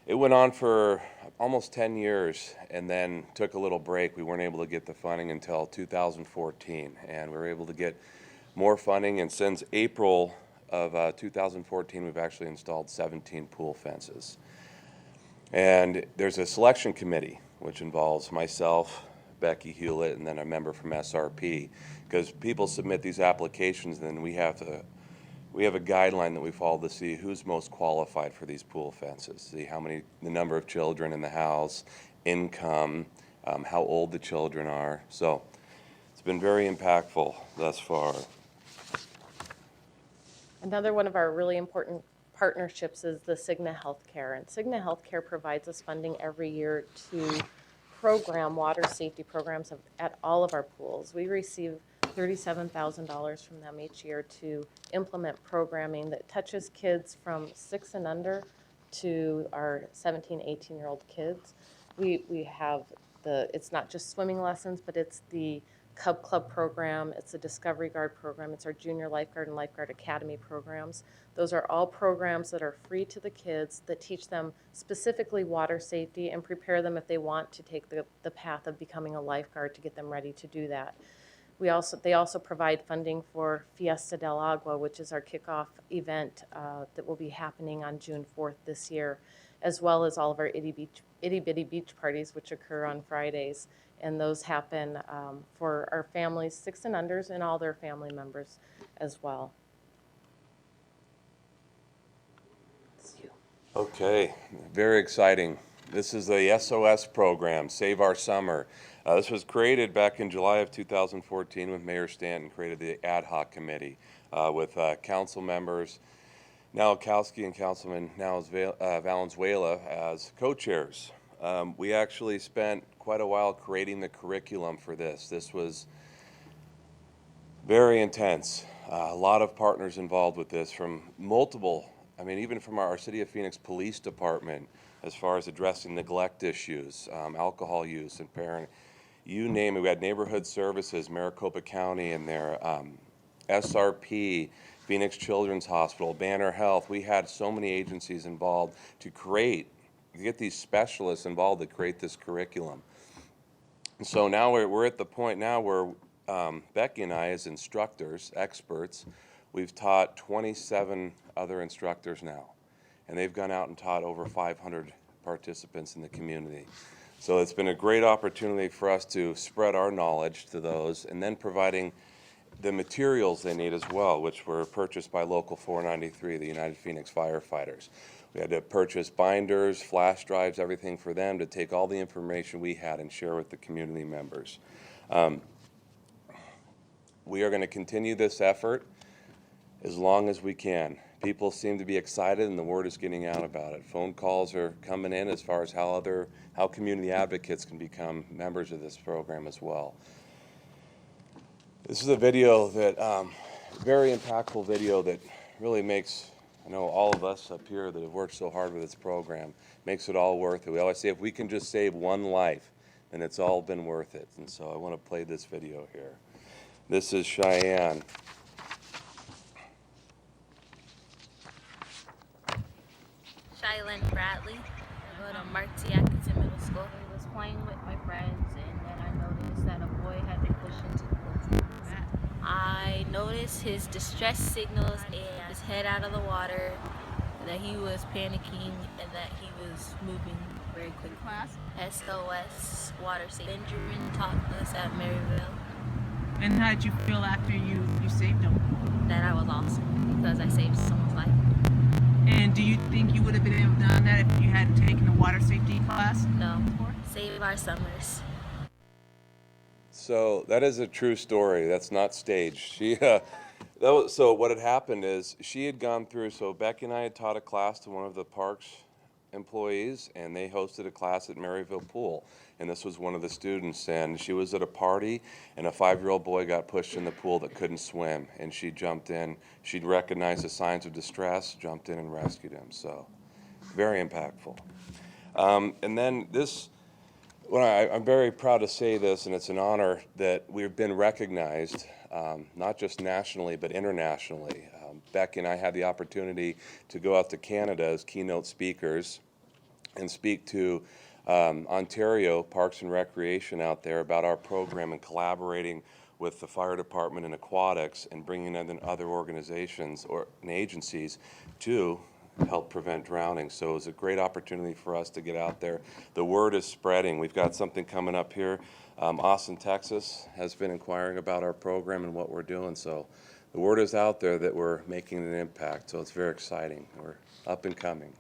[SPEAKER 14] it went on for almost 10 years and then took a little break. We weren't able to get the funding until 2014. And we were able to get more funding. And since April of 2014, we've actually installed 17 pool fences. And there's a selection committee, which involves myself, Becky Hewlett, and then a member from SRP, because people submit these applications, and then we have a guideline that we follow to see who's most qualified for these pool fences, see the number of children in the house, income, how old the children are. So it's been very impactful thus far.
[SPEAKER 3] Another one of our really important partnerships is the Cigna Healthcare. And Cigna Healthcare provides us funding every year to program water safety programs at all of our pools. We receive $37,000 from them each year to implement programming that touches kids from 6 and under to our 17, 18-year-old kids. We have it's not just swimming lessons, but it's the Cub Club program, it's the Discovery Guard program, it's our Junior Lifeguard and Lifeguard Academy programs. Those are all programs that are free to the kids that teach them specifically water safety and prepare them if they want to take the path of becoming a lifeguard to get them ready to do that. They also provide funding for Fiesta del Agua, which is our kickoff event that will be happening on June 4th this year, as well as all of our itty bitty beach parties, which occur on Fridays. And those happen for our families, 6 and unders, and all their family members as well.
[SPEAKER 14] Okay, very exciting. This is the SOS program, Save Our Summer. This was created back in July of 2014 when Mayor Stanton created the ad hoc committee with council members Nowakowski and Councilman Valenzuela as co-chairs. We actually spent quite a while creating the curriculum for this. This was very intense. A lot of partners involved with this from multiple, even from our City of Phoenix Police Department, as far as addressing neglect issues, alcohol use and parent, you name it. We had Neighborhood Services, Maricopa County in there, SRP, Phoenix Children's Hospital, Banner Health. We had so many agencies involved to get these specialists involved to create this curriculum. And so now we're at the point now where Becky and I, as instructors, experts, we've taught 27 other instructors now. And they've gone out and taught over 500 participants in the community. So it's been a great opportunity for us to spread our knowledge to those, and then providing the materials they need as well, which were purchased by Local 493, the United Phoenix Firefighters. We had to purchase binders, flash drives, everything for them to take all the information we had and share with the community members. We are going to continue this effort as long as we can. People seem to be excited and the word is getting out about it. Phone calls are coming in as far as how community advocates can become members of this program as well. This is a video that, very impactful video that really makes, all of us up here that have worked so hard with this program, makes it all worth it. We always say if we can just save one life, then it's all been worth it. And so I want to play this video here. This is Cheyenne.
[SPEAKER 17] Shylin Bradley. I go to Mark T. Atkinson Middle School. I was playing with my friends, and then I noticed that a boy had been pushed into the pool. I noticed his distress signals and his head out of the water, and that he was panicking, and that he was moving very quickly. SOS Water Safety. Benjamin taught us at Maryville.
[SPEAKER 18] And how did you feel after you saved him?
[SPEAKER 17] That I was awesome, because I saved someone's life.
[SPEAKER 18] And do you think you would have been able to do that if you hadn't taken a water safety class?
[SPEAKER 17] No. Save our summers.
[SPEAKER 14] So that is a true story. That's not staged. So what had happened is she had gone through, so Becky and I had taught a class to one of the parks employees, and they hosted a class at Maryville Pool. And this was one of the students, and she was at a party, and a 5-year-old boy got pushed in the pool that couldn't swim, and she jumped in. She'd recognized the signs of distress, jumped in and rescued him. So very impactful. And then this, Well, I'm very proud to say this, and it's an honor that we've been recognized, not just nationally, but internationally. Becky and I had the opportunity to go out to Canada as keynote speakers and speak to Ontario Parks and Recreation out there about our program and collaborating with the fire department and aquatics and bringing in other organizations and agencies to help prevent drowning. So it was a great opportunity for us to get out there. The word is spreading. We've got something coming up here. Austin, Texas has been inquiring about our program and what we're doing. So the word is out there that we're making an impact. So it's very exciting. We're up and coming.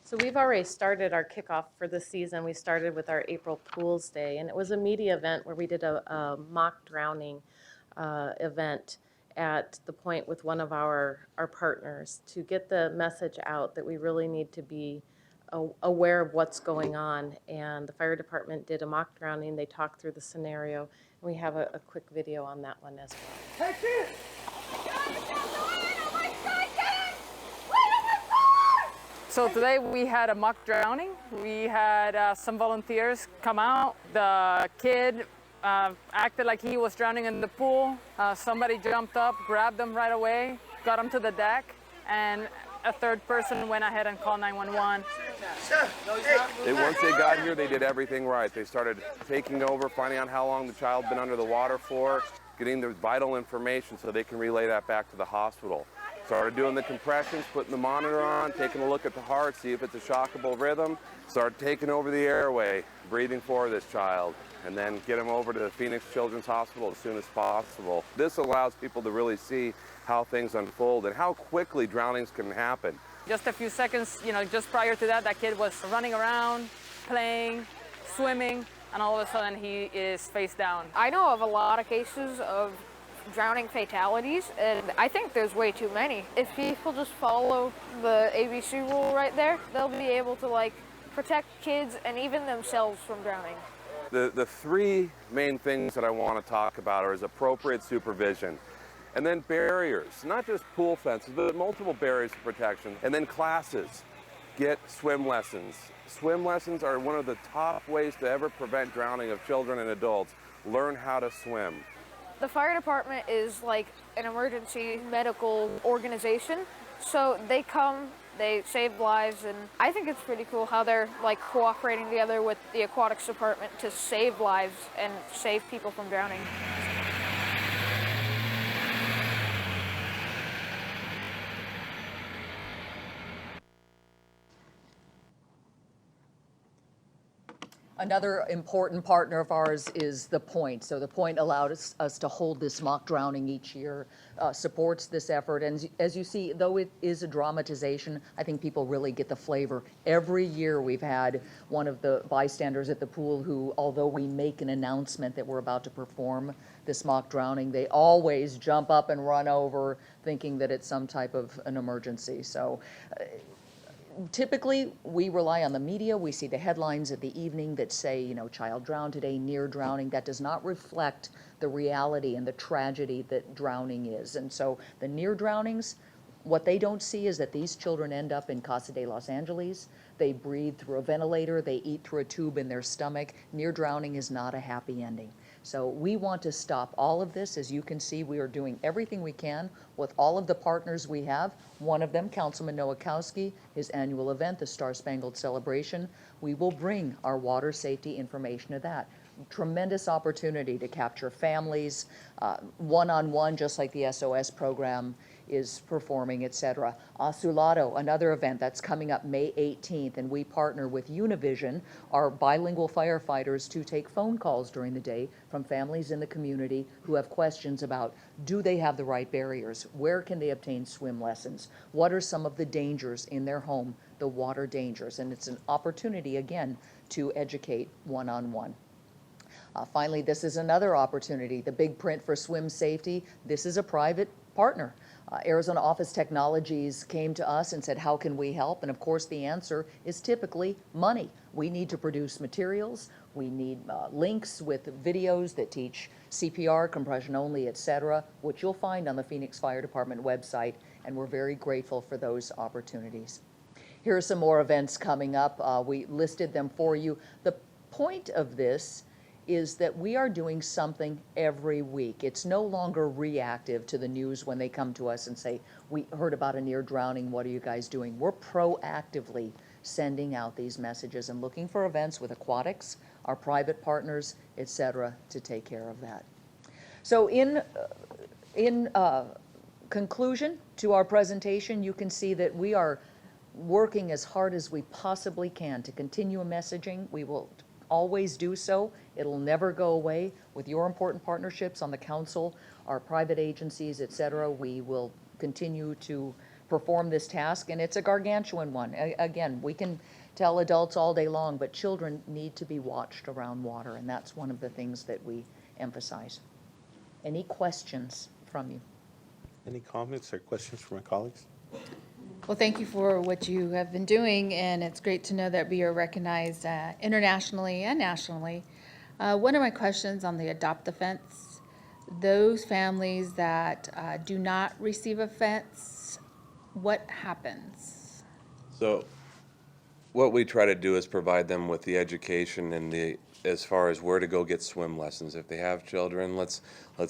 [SPEAKER 3] So we've already started our kickoff for the season. We started with our April Pools Day, and it was a media event where we did a mock drowning event at the point with one of our partners to get the message out that we really need to be aware of what's going on. And the fire department did a mock drowning. They talked through the scenario, and we have a quick video on that one as well.
[SPEAKER 19] Take it!
[SPEAKER 20] So today we had a mock drowning. We had some volunteers come out. The kid acted like he was drowning in the pool. Somebody jumped up, grabbed him right away, got him to the deck, and a third person went ahead and called 911.
[SPEAKER 21] Once they got here, they did everything right. They started taking over, finding out how long the child had been under the water for, getting the vital information so they can relay that back to the hospital. Started doing the compressions, putting the monitor on, taking a look at the heart, see if it's a shockable rhythm. Started taking over the airway, breathing for this child, and then get him over to the Phoenix Children's Hospital as soon as possible. This allows people to really see how things unfold and how quickly drownings can happen.
[SPEAKER 20] Just a few seconds, just prior to that, that kid was running around, playing, swimming, and all of a sudden he is face down.
[SPEAKER 22] I know of a lot of cases of drowning fatalities, and I think there's way too many. If people just follow the ABC rule right there, they'll be able to protect kids and even themselves from drowning.
[SPEAKER 21] The three main things that I want to talk about are appropriate supervision, and then barriers, not just pool fences, but multiple barriers of protection, and then classes. Get swim lessons. Swim lessons are one of the top ways to ever prevent drowning of children and adults. Learn how to swim.
[SPEAKER 22] The fire department is like an emergency medical organization, so they come, they save lives, and I think it's pretty cool how they're cooperating together with the aquatics department to save lives and save people from drowning.
[SPEAKER 13] Another important partner of ours is The Point. So The Point allowed us to hold this mock drowning each year, supports this effort. And as you see, though it is a dramatization, I think people really get the flavor. Every year we've had one of the bystanders at the pool who, although we make an announcement that we're about to perform this mock drowning, they always jump up and run over thinking that it's some type of an emergency. So typically, we rely on the media. We see the headlines at the evening that say, child drowned today, near drowning. That does not reflect the reality and the tragedy that drowning is. And so the near drownings, what they don't see is that these children end up in Casa de Los Angeles. They breathe through a ventilator. They eat through a tube in their stomach. Near drowning is not a happy ending. So we want to stop all of this. As you can see, we are doing everything we can with all of the partners we have. One of them, Councilman Nowakowski, his annual event, the Star Spangled Celebration. We will bring our water safety information to that. Tremendous opportunity to capture families, one-on-one, just like the SOS program is performing, etc. Azulado, another event that's coming up May 18th, and we partner with Univision, our bilingual firefighters, to take phone calls during the day from families in the community who have questions about, do they have the right barriers? Where can they obtain swim lessons? What are some of the dangers in their home, the water dangers? And it's an opportunity, again, to educate one-on-one. Finally, this is another opportunity, the big print for swim safety. This is a private partner. Arizona Office Technologies came to us and said, how can we help? And of course, the answer is typically money. We need to produce materials. We need links with videos that teach CPR, compression only, etc., which you'll find on the Phoenix Fire Department website, and we're very grateful for those opportunities. here are some more events coming up. We listed them for you. The point of this is that we are doing something every week. It's no longer reactive to the news when they come to us and say, we heard about a near drowning, what are you guys doing? We're proactively sending out these messages and looking for events with aquatics, our private partners, et cetera, to take care of that. So in conclusion to our presentation, you can see that we are working as hard as we possibly can to continue messaging. We will always do so. It'll never go away. With your important partnerships on the council, our private agencies, et cetera, we will continue to perform this task, and it's a gargantuan one. Again, we can tell adults all day long, but children need to be watched around water, and that's one of the things that we emphasize. Any questions from you?
[SPEAKER 1] Any comments or questions from my colleagues?
[SPEAKER 5] Well, thank you for what you have been doing, and it's great to know that we are recognized internationally and nationally. One of my questions on the Adopt a Fence, those families that do not receive a fence, what happens?
[SPEAKER 14] So what we try to do is provide them with the education and as far as where to go get swim lessons. If they have children, let's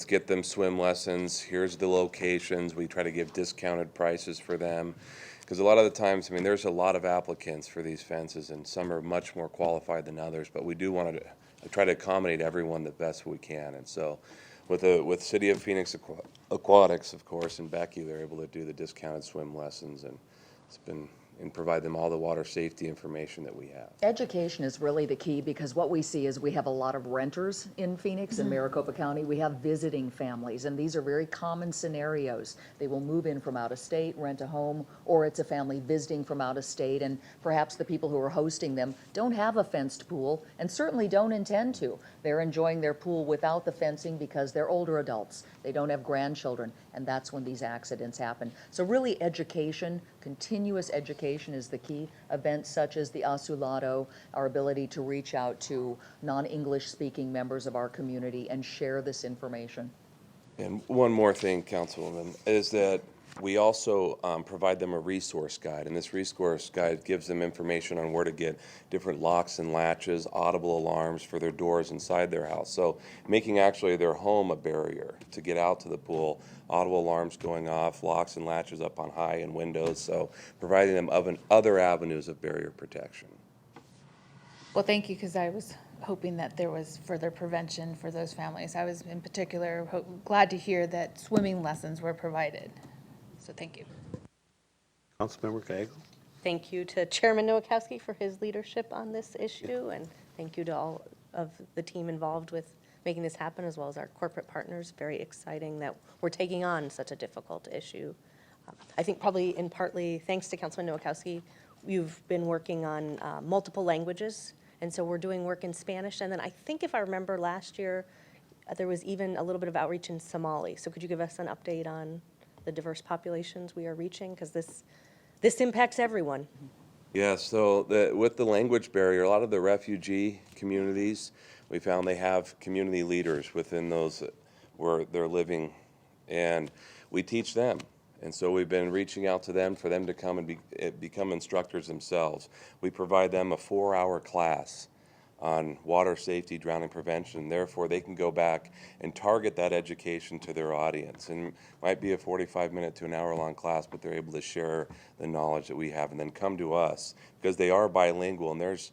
[SPEAKER 14] get them swim lessons. Here's the locations. We try to give discounted prices for them. Because a lot of the times, I mean, there's a lot of applicants for these fences, and some are much more qualified than others, but we do want to try to accommodate everyone the best we can. And so with City of Phoenix Aquatics, of course, and Becky, they're able to do the discounted swim lessons, and provide them all the water safety information that we have.
[SPEAKER 13] Education is really the key, because what we see is we have a lot of renters in Phoenix and Maricopa County. We have visiting families, and these are very common scenarios. They will move in from out of state, rent a home, or it's a family visiting from out of state, and perhaps the people who are hosting them don't have a fenced pool and certainly don't intend to. They're enjoying their pool without the fencing because they're older adults. They don't have grandchildren, and that's when these accidents happen. So really education, continuous education is the key. Events such as the Asulado, our ability to reach out to non-English speaking members of our community and share this information.
[SPEAKER 14] And one more thing, Councilwoman, is that we also provide them a resource guide, and this resource guide gives them information on where to get different locks and latches, audible alarms for their doors inside their house. So making actually their home a barrier to get out to the pool, audible alarms going off, locks and latches up on high end windows, so providing them other avenues of barrier protection.
[SPEAKER 5] Well, thank you, because I was hoping that there was further prevention for those families. I was in particular glad to hear that swimming lessons were provided. So thank you.
[SPEAKER 1] Councilmember Gallego?
[SPEAKER 3] Thank you to Chairman Nowakowski for his leadership on this issue, and thank you to all of the team involved with making this happen, as well as our corporate partners. Very exciting that we're taking on such a difficult issue. I think probably in partly thanks to Councilman Nowakowski, you've been working on multiple languages, and so we're doing work in Spanish. And then I think if I remember last year, there was even a little bit of outreach in Somali. So could you give us an update on the diverse populations we are reaching? Because this impacts everyone.
[SPEAKER 14] Yeah, so with the language barrier, a lot of the refugee communities, we found they have community leaders within those where they're living, and we teach them. And so we've been reaching out to them for them to come and become instructors themselves. We provide them a 4-hour class on water safety, drowning prevention. Therefore, they can go back and target that education to their audience. And it might be a 45-minute to an hour-long class, but they're able to share the knowledge that we have and then come to us, because they are bilingual, and there's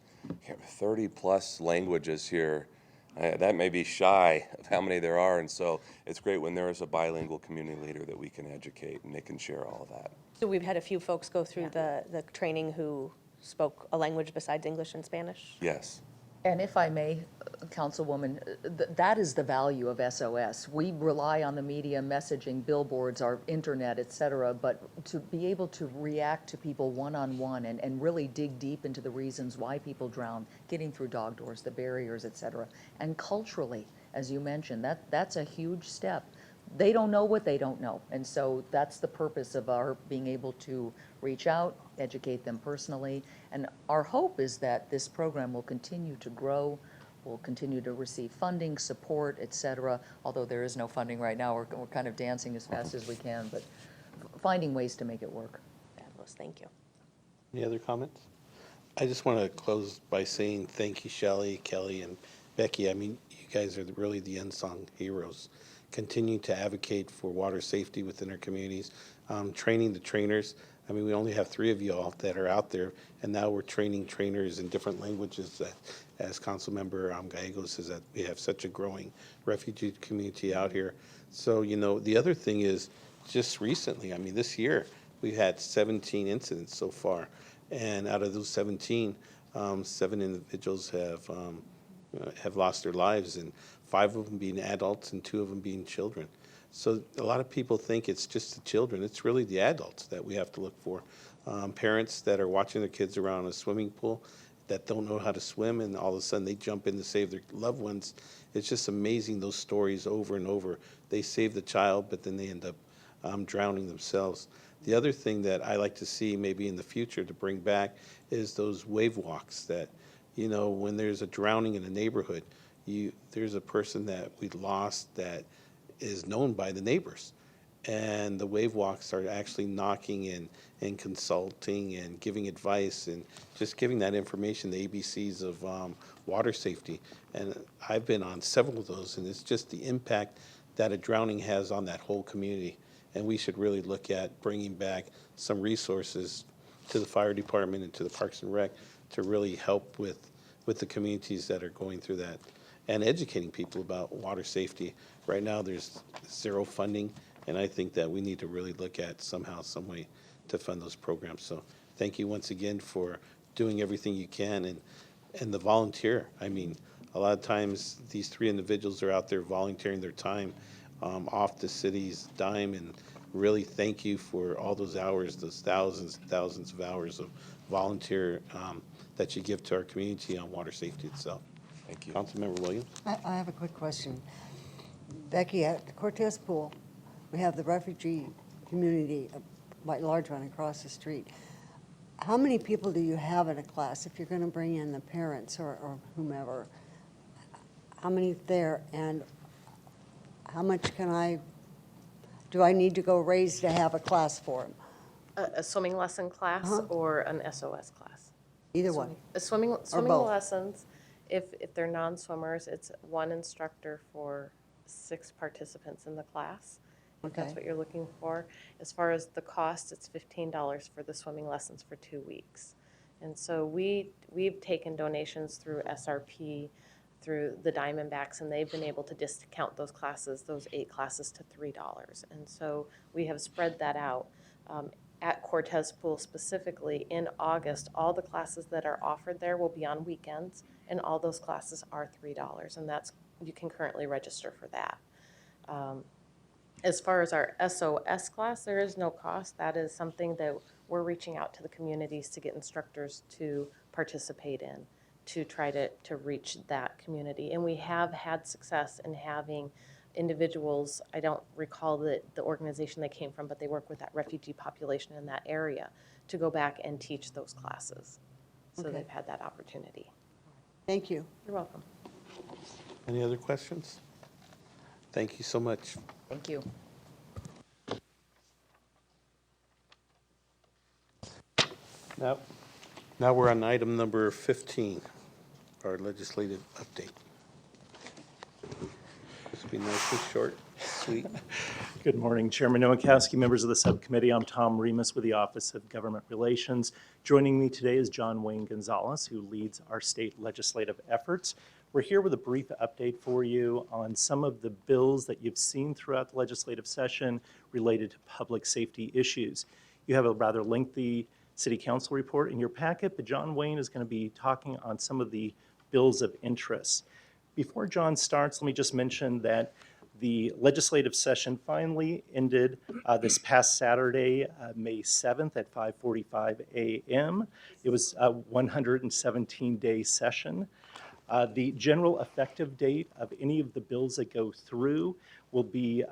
[SPEAKER 14] 30-plus languages here. That may be shy of how many there are, and so it's great when there is a bilingual community leader that we can educate, and they can share all of that.
[SPEAKER 3] So we've had a few folks go through the training who spoke a language besides English and Spanish?
[SPEAKER 14] Yes.
[SPEAKER 13] And if I may, Councilwoman, that is the value of SOS. We rely on the media, messaging, billboards, our internet, et cetera, but to be able to react to people one-on-one and really dig deep into the reasons why people drown, getting through dog doors, the barriers, et cetera. And culturally, as you mentioned, that's a huge step. They don't know what they don't know. And so that's the purpose of our being able to reach out, educate them personally. And our hope is that this program will continue to grow, will continue to receive funding, support, et cetera. Although there is no funding right now, we're kind of dancing as fast as we can, but finding ways to make it work.
[SPEAKER 3] Fabulous, thank you.
[SPEAKER 1] Any other comments? I just want to close by saying thank you, Shelley, Kelly, and Becky. I mean, you guys are really the unsung heroes. Continue to advocate for water safety within our communities, training the trainers. I mean, we only have 3 of y'all that are out there, and now we're training trainers in different languages. That, as Councilmember Gallegos says, that we have such a growing refugee community out here. So, you know, the other thing is, just recently, I mean, this year, we've had 17 incidents so far. And out of those 17, 7 individuals have lost their lives, and 5 of them being adults and 2 of them being children. So a lot of people think it's just the children. It's really the adults that we have to look for. Parents that are watching their kids around a swimming pool that don't know how to swim, and all of a sudden they jump in to save their loved ones. It's just amazing, those stories over and over. They save the child, but then they end up drowning themselves. The other thing that I like to see maybe in the future to bring back is those wave walks that, you know, when there's a drowning in a neighborhood, there's a person that we lost that is known by the neighbors. And the wave walks are actually knocking in and consulting and giving advice and just giving that information, the ABCs of water safety. And I've been on several of those, and it's just the impact that a drowning has on that whole community. And we should really look at bringing back some resources to the fire department and to the Parks and Rec to really help with the communities that are going through that, and educating people about water safety. Right now, there's 0 funding, and I think that we need to really look at somehow, some way to fund those programs. So thank you once again for doing everything you can, and the volunteer. I mean, a lot of times these 3 individuals are out there volunteering their time off the city's dime, and really thank you for all those hours, those thousands and thousands of hours of volunteer that you give to our community on water safety itself.
[SPEAKER 14] Thank you.
[SPEAKER 1] Councilmember Williams?
[SPEAKER 2] I have a quick question. Becky, at Cortez Pool, we have the refugee community, a quite large one across the street. How many people do you have in a class if you're going to bring in the parents or whomever? How many there, and how much do I need to go raise to have a class for them?
[SPEAKER 3] A swimming lesson class or an SOS class?
[SPEAKER 2] Either one.
[SPEAKER 3] Swimming
[SPEAKER 2] both.
[SPEAKER 3] lessons, if they're non-swimmers, it's 1 instructor for 6 participants in the class, if that's
[SPEAKER 2] Okay.
[SPEAKER 3] what you're looking for. As far as the cost, it's $15 for the swimming lessons for 2 weeks. And so we've taken donations through SRP, through the Diamondbacks, and they've been able to discount those classes, those 8 classes, to $3. And so we have spread that out. At Cortez Pool specifically, in August, all the classes that are offered there will be on weekends, and all those classes are $3, and you can currently register for that. As far as our SOS class, there is no cost. That is something that we're reaching out to the communities to get instructors to participate in, to try to reach that community. And we have had success in having individuals, I don't recall the organization they came from, but they work with that refugee population in that area, to go back and teach those classes. So
[SPEAKER 2] Okay.
[SPEAKER 3] they've had that opportunity.
[SPEAKER 2] Thank you.
[SPEAKER 3] You're welcome.
[SPEAKER 1] Any other questions? Thank you so much.
[SPEAKER 13] Thank you.
[SPEAKER 1] Now we're on item number 15, our legislative update. This will be nice and short, sweet.
[SPEAKER 4] Good morning, Chairman Nowakowski, members of the subcommittee. I'm Tom Remus with the Office of Government Relations. Joining me today is John Wayne Gonzalez, who leads our state legislative efforts. We're here with a brief update for you on some of the bills that you've seen throughout the legislative session related to public safety issues. You have a rather lengthy City Council report in your packet, but John Wayne is going to be talking on some of the bills of interest. Before John starts, let me just mention that the legislative session finally ended this past Saturday, May 7th at 5:45 a.m. It was a 117-day session. The general effective date of any of the bills that go through will be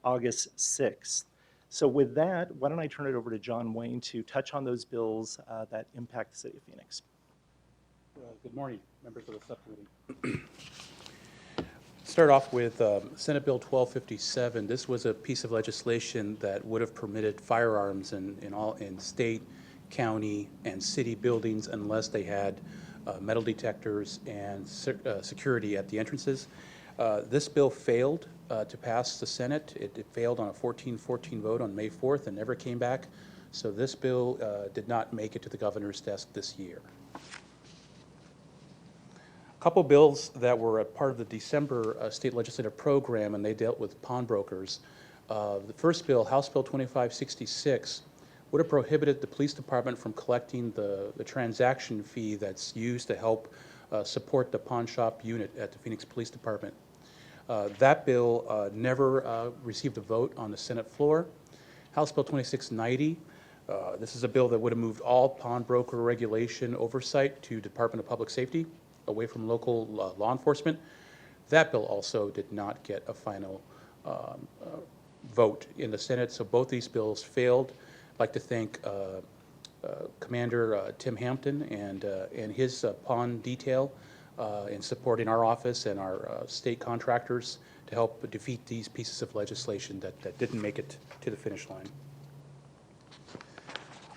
[SPEAKER 4] August 6th. So with that, why don't I turn it over to John Wayne to touch on those bills that impact the City of Phoenix.
[SPEAKER 19] Good morning, members of the subcommittee. Start off with Senate Bill 1257. This was a piece of legislation that would have permitted firearms in state county, and city buildings unless they had metal detectors and security at the entrances. This bill failed to pass the Senate. It failed on a 14-14 vote on May 4th and never came back. So this bill did not make it to the governor's desk this year. A couple bills that were a part of the December state legislative program, and they dealt with pawnbrokers. The first bill, House Bill 2566, would have prohibited the police department from collecting the transaction fee that's used to help support the pawn shop unit at the Phoenix Police Department. That bill never received a vote on the Senate floor. House Bill 2690, this is a bill that would have moved all pawnbroker regulation oversight to Department of Public Safety, away from local law enforcement. That bill also did not get a final vote in the Senate, so both these bills failed. I'd like to thank Commander Tim Hampton and his pawn detail in supporting our office and our state contractors to help defeat these pieces of legislation that didn't make it to the finish line.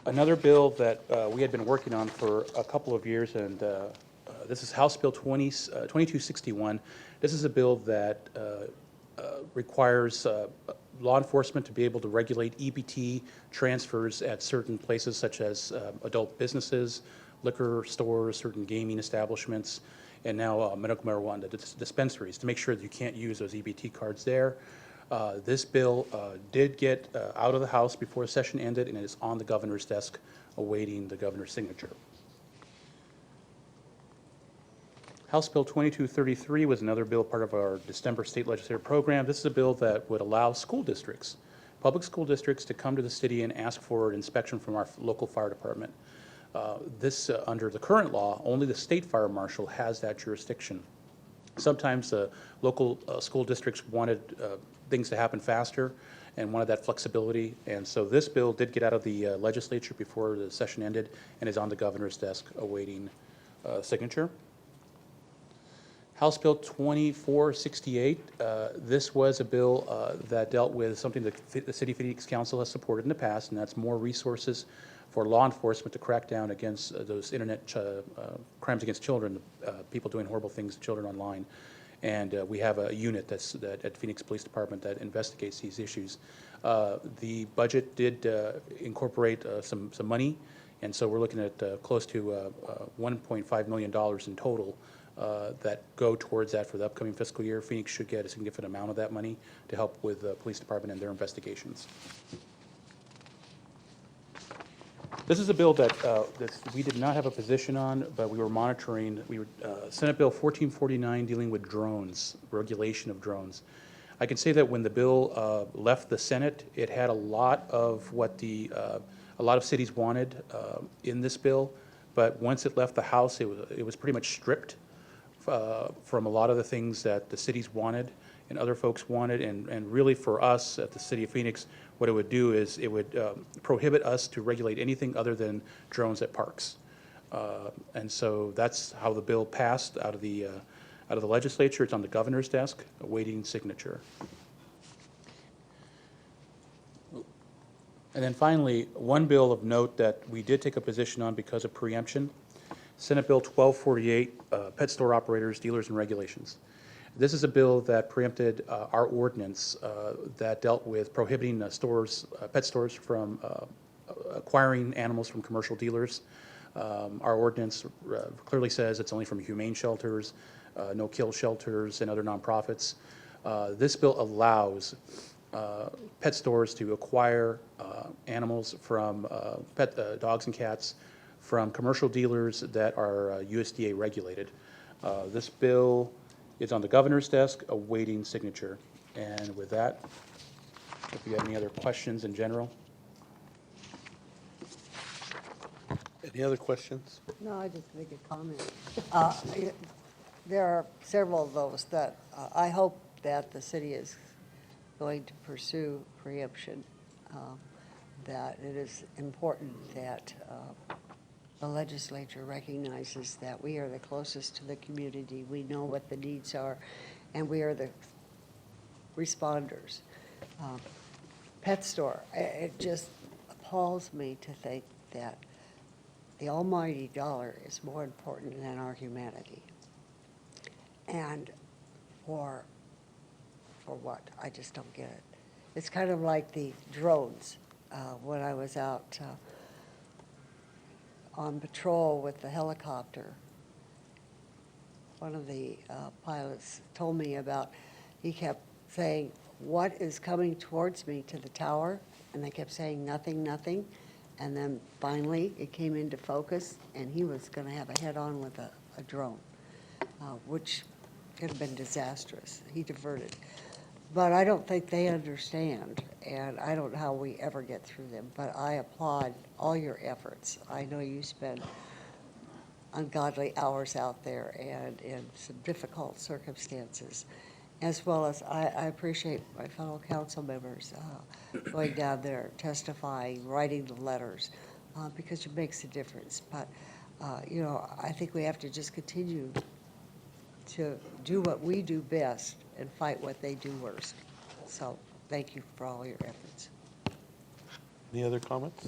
[SPEAKER 19] Another bill that we had been working on for a couple of years, and this is House Bill 2261. This is a bill that requires law enforcement to be able to regulate EBT transfers at certain places such as adult businesses, liquor stores, certain gaming establishments, and now medical marijuana dispensaries to make sure that you can't use those EBT cards there. This bill did get out of the House before the session ended, and it is on the governor's desk awaiting the governor's signature. House Bill 2233 was another bill part of our December state legislative program. This is a bill that would allow school districts, public school districts, to come to the city and ask for an inspection from our local fire department. Under the current law, only the state fire marshal has that jurisdiction. Sometimes local school districts wanted things to happen faster and wanted that flexibility, and so this bill did get out of the legislature before the session ended and is on the governor's desk awaiting signature. House Bill 2468, this was a bill that dealt with something that the City of Phoenix Council has supported in the past, and that's more resources for law enforcement to crack down against those internet crimes against children, people doing horrible things to children online. And we have a unit at Phoenix Police Department that investigates these issues. The budget did incorporate some money, and so we're looking at close to $1.5 million in total that go towards that for the upcoming fiscal year. Phoenix should get a significant amount of that money to help with the police department and their investigations. This is a bill that we did not have a position on, but we were monitoring. Senate Bill 1449 dealing with drones, regulation of drones. I can say that when the bill left the Senate, it had a lot of what a lot of cities wanted in this bill, but once it left the House, it was pretty much stripped from a lot of the things that the cities wanted and other folks wanted, and really for us at the City of Phoenix, what it would do is it would prohibit us to regulate anything other than drones at parks. And so that's how the bill passed out of the legislature. It's on the governor's desk, awaiting signature. And then finally, one bill of note that we did take a position on because of preemption, Senate Bill 1248, pet store operators, dealers, and regulations. This is a bill that preempted our ordinance that dealt with prohibiting pet stores from acquiring animals from commercial dealers. Our ordinance clearly says it's only from humane shelters, no-kill shelters, and other nonprofits. This bill allows pet stores to acquire animals from dogs and cats from commercial dealers that are USDA regulated. This bill is on the governor's desk awaiting signature. And with that, if you have any other questions in general.
[SPEAKER 1] Any other questions?
[SPEAKER 2] No, I just make a comment. There are several of those that I hope that the city is going to pursue preemption, that it is important that the legislature recognizes that we are the closest to the community. We know what the needs are, and we are the responders. Pet store, it just appalls me to think that the almighty dollar is more important than our humanity. And for what? I just don't get it. It's kind of like the drones. When I was out on patrol with the helicopter, one of the pilots told me about, he kept saying, what is coming towards me to the tower? And they kept saying, nothing, nothing. And then finally, it came into focus, and he was going to have a head-on with a drone, which could have been disastrous. He diverted. But I don't think they understand, and I don't know how we ever get through them. But I applaud all your efforts. I know you spend ungodly hours out there and in some difficult circumstances, as well as I appreciate my fellow council members going down there, testifying, writing the letters, because it makes a difference. But, you know, I think we have to just continue to do what we do best and fight what they do worst. So thank you for all your efforts.
[SPEAKER 1] Any other comments?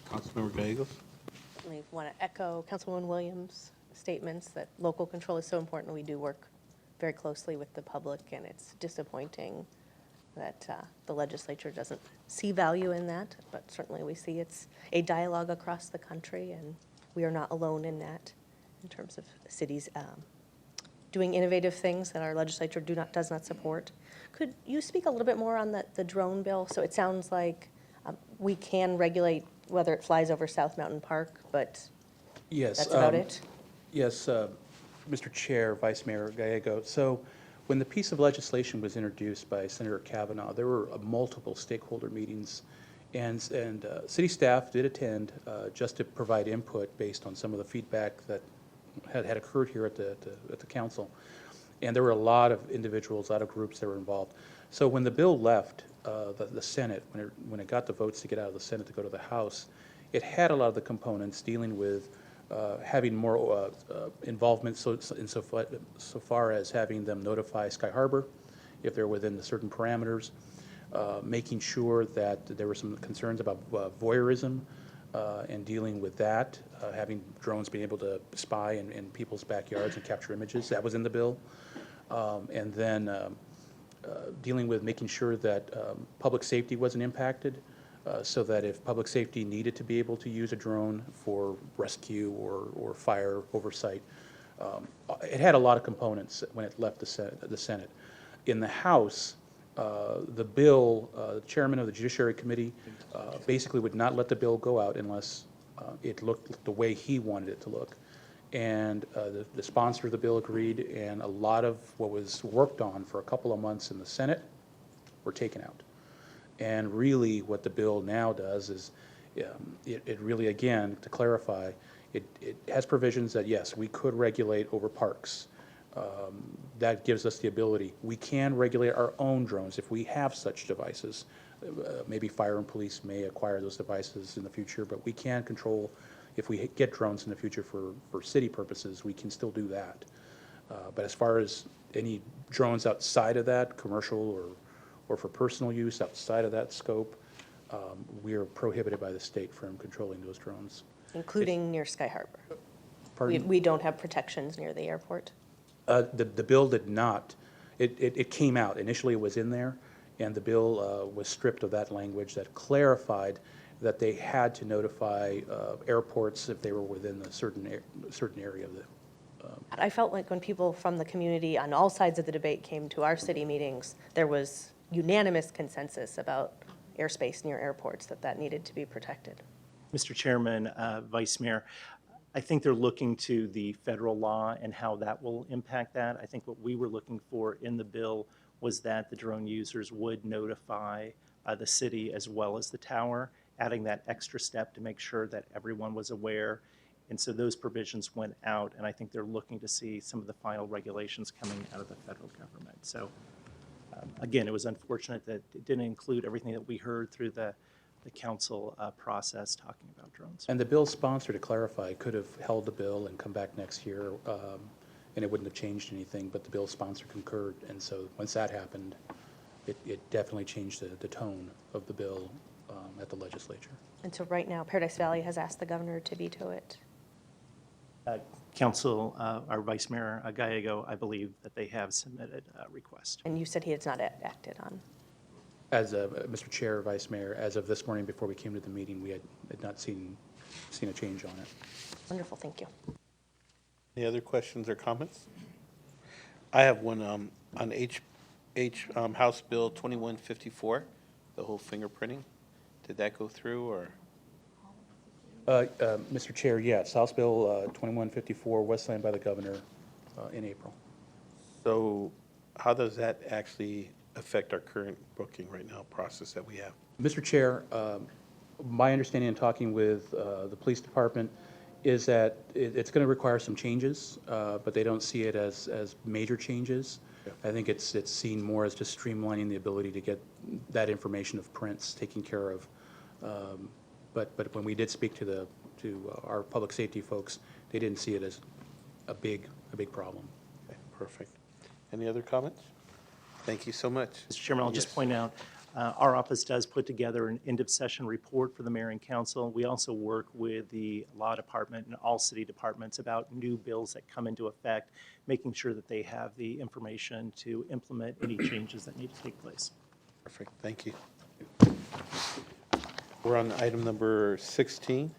[SPEAKER 1] Councilmember Gallegos?
[SPEAKER 3] I want to echo Councilwoman Williams' statements that local control is so important. We do work very closely with the public, and it's disappointing that the legislature doesn't see value in that, but certainly we see it's a dialogue across the country, and we are not alone in that in terms of cities doing innovative things that our legislature does not support. Could you speak a little bit more on the drone bill? So it sounds like we can regulate whether it flies over South Mountain Park, but
[SPEAKER 19] Yes.
[SPEAKER 3] that's about it?
[SPEAKER 19] Yes, Mr. Chair, Vice Mayor Gallego. So when the piece of legislation was introduced by Senator Kavanaugh, there were multiple stakeholder meetings, and city staff did attend just to provide input based on some of the feedback that had occurred here at the council. And there were a lot of individuals, a lot of groups that were involved. So when the bill left the Senate, when it got the votes to get out of the Senate to go to the House, it had a lot of the components dealing with having more involvement so far as having them notify Sky Harbor if they're within the certain parameters, making sure that there were some concerns about voyeurism and dealing with that, having drones being able to spy in people's backyards and capture images. That was in the bill. And then dealing with making sure that public safety wasn't impacted, so that if public safety needed to be able to use a drone for rescue or fire oversight, it had a lot of components when it left the Senate. In the House, the bill, the chairman of the Judiciary Committee basically would not let the bill go out unless it looked the way he wanted it to look. And the sponsor of the bill agreed, and a lot of what was worked on for a couple of months in the Senate were taken out. And really what the bill now does is, it really, again, to clarify, it has provisions that, yes, we could regulate over parks. That gives us the ability. We can regulate our own drones if we have such devices. Maybe fire and police may acquire those devices in the future, but we can control, if we get drones in the future for city purposes, we can still do that. But as far as any drones outside of that, commercial or for personal use outside of that scope, we are prohibited by the state from controlling those drones.
[SPEAKER 3] Including near Sky Harbor?
[SPEAKER 19] Pardon?
[SPEAKER 3] We don't have protections near the airport?
[SPEAKER 19] The bill did not. It came out. Initially it was in there, and the bill was stripped of that language that clarified that they had to notify airports if they were within a certain area of the.
[SPEAKER 3] I felt like when people from the community on all sides of the debate came to our city meetings, there was unanimous consensus about airspace near airports, that needed to be protected.
[SPEAKER 4] Mr. Chairman, Vice Mayor, I think they're looking to the federal law and how that will impact that. I think what we were looking for in the bill was that the drone users would notify the city as well as the tower, adding that extra step to make sure that everyone was aware. And so those provisions went out, and I think they're looking to see some of the final regulations coming out of the federal government. So again, it was unfortunate that it didn't include everything that we heard through the council process talking about drones.
[SPEAKER 19] And the bill sponsor, to clarify, could have held the bill and come back next year, and it wouldn't have changed anything, but the bill sponsor concurred. And so once that happened, it definitely changed the tone of the bill at the legislature.
[SPEAKER 3] And so right now, Paradise Valley has asked the governor to veto it.
[SPEAKER 4] Council, our Vice Mayor Gallego, I believe that they have submitted a request.
[SPEAKER 3] And you said he has not acted on.
[SPEAKER 19] As of, Mr. Chair, Vice Mayor, as of this morning before we came to the meeting, we had not seen a change on it.
[SPEAKER 3] Wonderful, thank you.
[SPEAKER 1] Any other questions or comments? I have one on House Bill 2154, the whole fingerprinting. Did that go through, or?
[SPEAKER 19] Mr. Chair, yes, House Bill 2154 was signed by the governor in April.
[SPEAKER 1] So how does that actually affect our current booking right now process that we have?
[SPEAKER 19] Mr. Chair, my understanding in talking with the police department is that it's going to require some changes, but they don't see it as major changes. I think it's seen more as just streamlining the ability to get that information of prints taken care of. But when we did speak to our public safety folks, they didn't see it as a big problem.
[SPEAKER 1] Okay, perfect. Any other comments? Thank you so much.
[SPEAKER 4] Mr. Chairman, I'll just point out, our office does put together an end-of-session report for the mayor and council. We also work with the law department and all city departments about new bills that come into effect, making sure that they have the information to implement any changes that need to take place.
[SPEAKER 1] Perfect, thank you. We're on item number 16.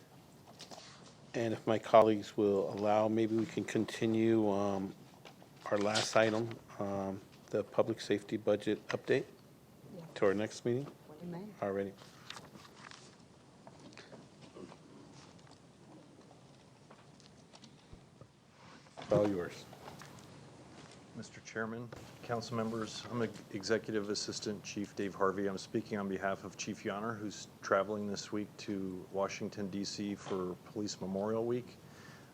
[SPEAKER 1] And if my colleagues will allow, maybe we can continue our last item, the public safety budget update, to our next meeting. Already. It's all yours.
[SPEAKER 6] Mr. Chairman, council members, I'm Executive Assistant Chief Dave Harvey. I'm speaking on behalf of Chief Yonner, who's traveling this week to Washington, D.C. for Police Memorial Week.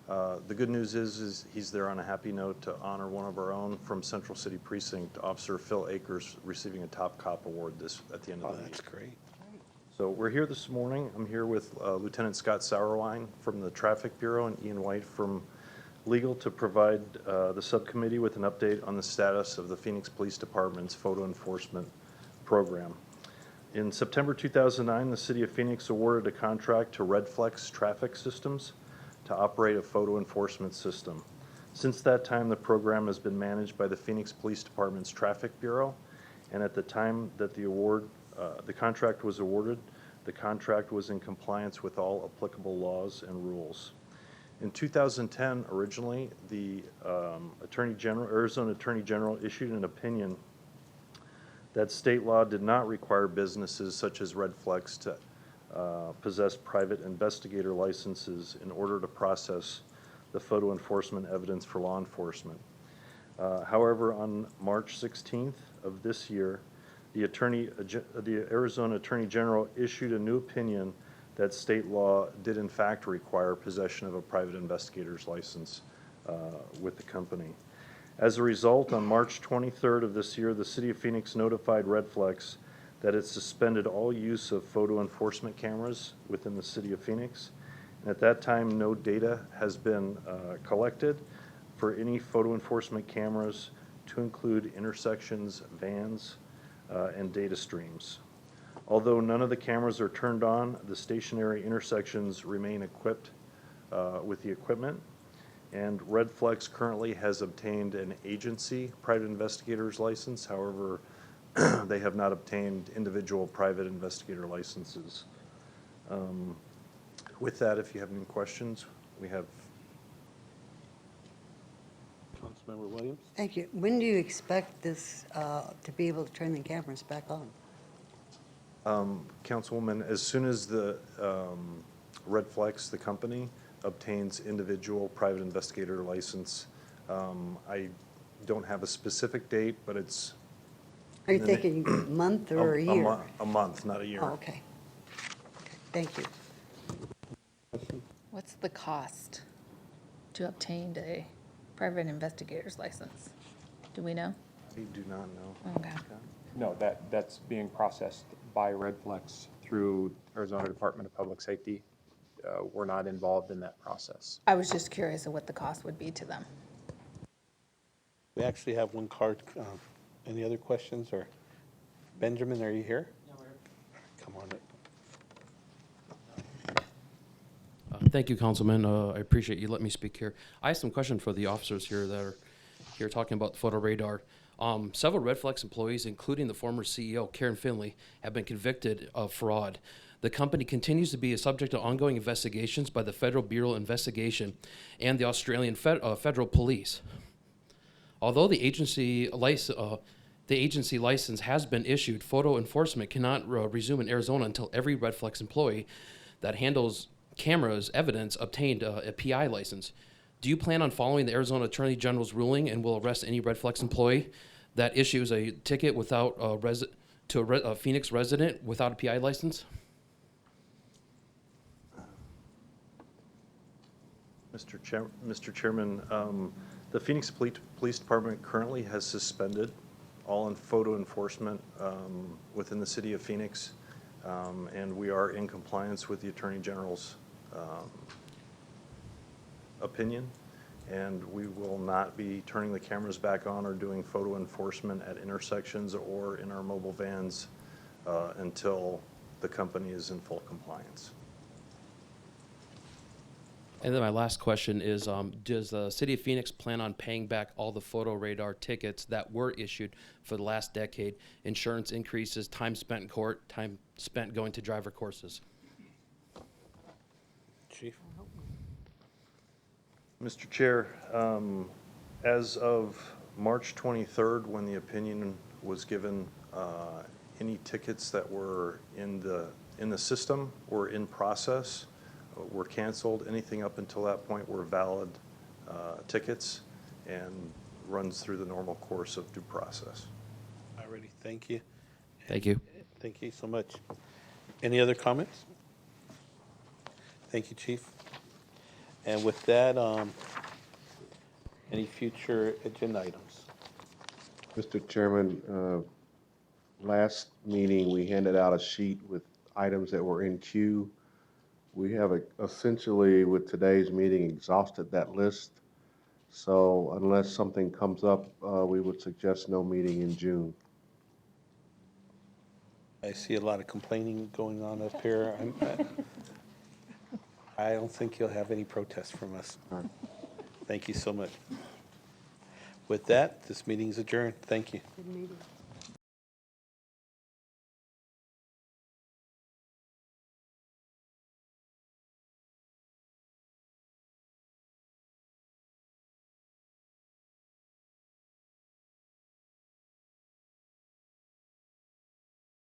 [SPEAKER 6] The good news is he's there on a happy note to honor one of our own from Central City Precinct, Officer Phil Akers, receiving a Top Cop Award at the end of the meeting.
[SPEAKER 1] That's great.
[SPEAKER 6] So we're here this morning. I'm here with Lieutenant Scott Sauerwein from the Traffic Bureau and Ian White from Legal to provide the subcommittee with an update on the status of the Phoenix Police Department's photo enforcement program. In September 2009, the City of Phoenix awarded a contract to Redflex Traffic Systems to operate a photo enforcement system. Since that time, the program has been managed by the Phoenix Police Department's Traffic Bureau, and at the time that the contract was awarded, the contract was in compliance with all applicable laws and rules. In 2010, originally, the Arizona Attorney General issued an opinion that state law did not require businesses such as Redflex to possess private investigator licenses in order to process the photo enforcement evidence for law enforcement. However, on March 16th of this year, the Arizona Attorney General issued a new opinion that state law did in fact require possession of a private investigator's license with the company. As a result, on March 23rd of this year, the City of Phoenix notified Redflex that it suspended all use of photo enforcement cameras within the City of Phoenix. And at that time, no data has been collected for any photo enforcement cameras to include intersections, vans, and data streams. Although none of the cameras are turned on, the stationary intersections remain equipped with the equipment. And Redflex currently has obtained an agency private investigator's license. However, they have not obtained individual private investigator licenses. With that, if you have any questions, we have.
[SPEAKER 1] Councilmember Williams?
[SPEAKER 2] Thank you. When do you expect this to be able to turn the cameras back on?
[SPEAKER 6] Councilwoman, as soon as the Redflex, the company, obtains individual private investigator license, I don't have a specific date, but it's.
[SPEAKER 2] Are you thinking a month or a year?
[SPEAKER 6] A month, not a year.
[SPEAKER 2] Oh, okay. Thank you.
[SPEAKER 5] What's the cost to obtain a private investigator's license? Do we know?
[SPEAKER 6] I do not know.
[SPEAKER 5] Okay.
[SPEAKER 7] No, that's being processed by Redflex through Arizona Department of Public Safety. We're not involved in that process.
[SPEAKER 5] I was just curious of what the cost would be to them.
[SPEAKER 1] We actually have one card. Any other questions? Or Benjamin, are you here? No, come on up.
[SPEAKER 8] Thank you, Councilman. I appreciate you letting me speak here. I have some questions for the officers here that are here talking about the photo radar. Several Red Flex employees, including the former CEO, Karen Finley, have been convicted of fraud. The company continues to be a subject of ongoing investigations by the Federal Bureau of Investigation and the Australian Federal Police. Although the agency license has been issued, photo enforcement cannot resume in Arizona until every Red Flex employee that handles cameras evidence obtained a PI license. Do you plan on following the Arizona Attorney General's ruling and will arrest any Red Flex employee that issues a ticket without to a Phoenix resident without a PI license?
[SPEAKER 6] Mr. Chairman, the Phoenix Police Department currently has suspended all photo enforcement within the city of Phoenix, and we are in compliance with the Attorney General's opinion, and we will not be turning the cameras back on or doing photo enforcement at intersections or in our mobile vans until the company is in full compliance.
[SPEAKER 8] And then my last question is, does the city of Phoenix plan on paying back all the photo radar tickets that were issued for the last decade? Insurance increases, time spent in court, time spent going to driver courses.
[SPEAKER 1] Chief?
[SPEAKER 6] Mr. Chair, as of March 23rd, when the opinion was given, any tickets that were in the system or in process were canceled. Anything up until that point were valid tickets and runs through the normal course of due process.
[SPEAKER 1] Alrighty, thank you.
[SPEAKER 8] Thank you.
[SPEAKER 1] Thank you so much. Any other comments? Thank you, Chief. And with that, any future agenda items?
[SPEAKER 9] Mr. Chairman, last meeting, we handed out a sheet with items that were in queue. We have essentially, with today's meeting, exhausted that list. So unless something comes up, we would suggest no meeting in June.
[SPEAKER 1] I see a lot of complaining going on up here. I don't think you'll have any protests from us. Thank you so much. With that, this meeting is adjourned. Thank you.
[SPEAKER 2] Good meeting.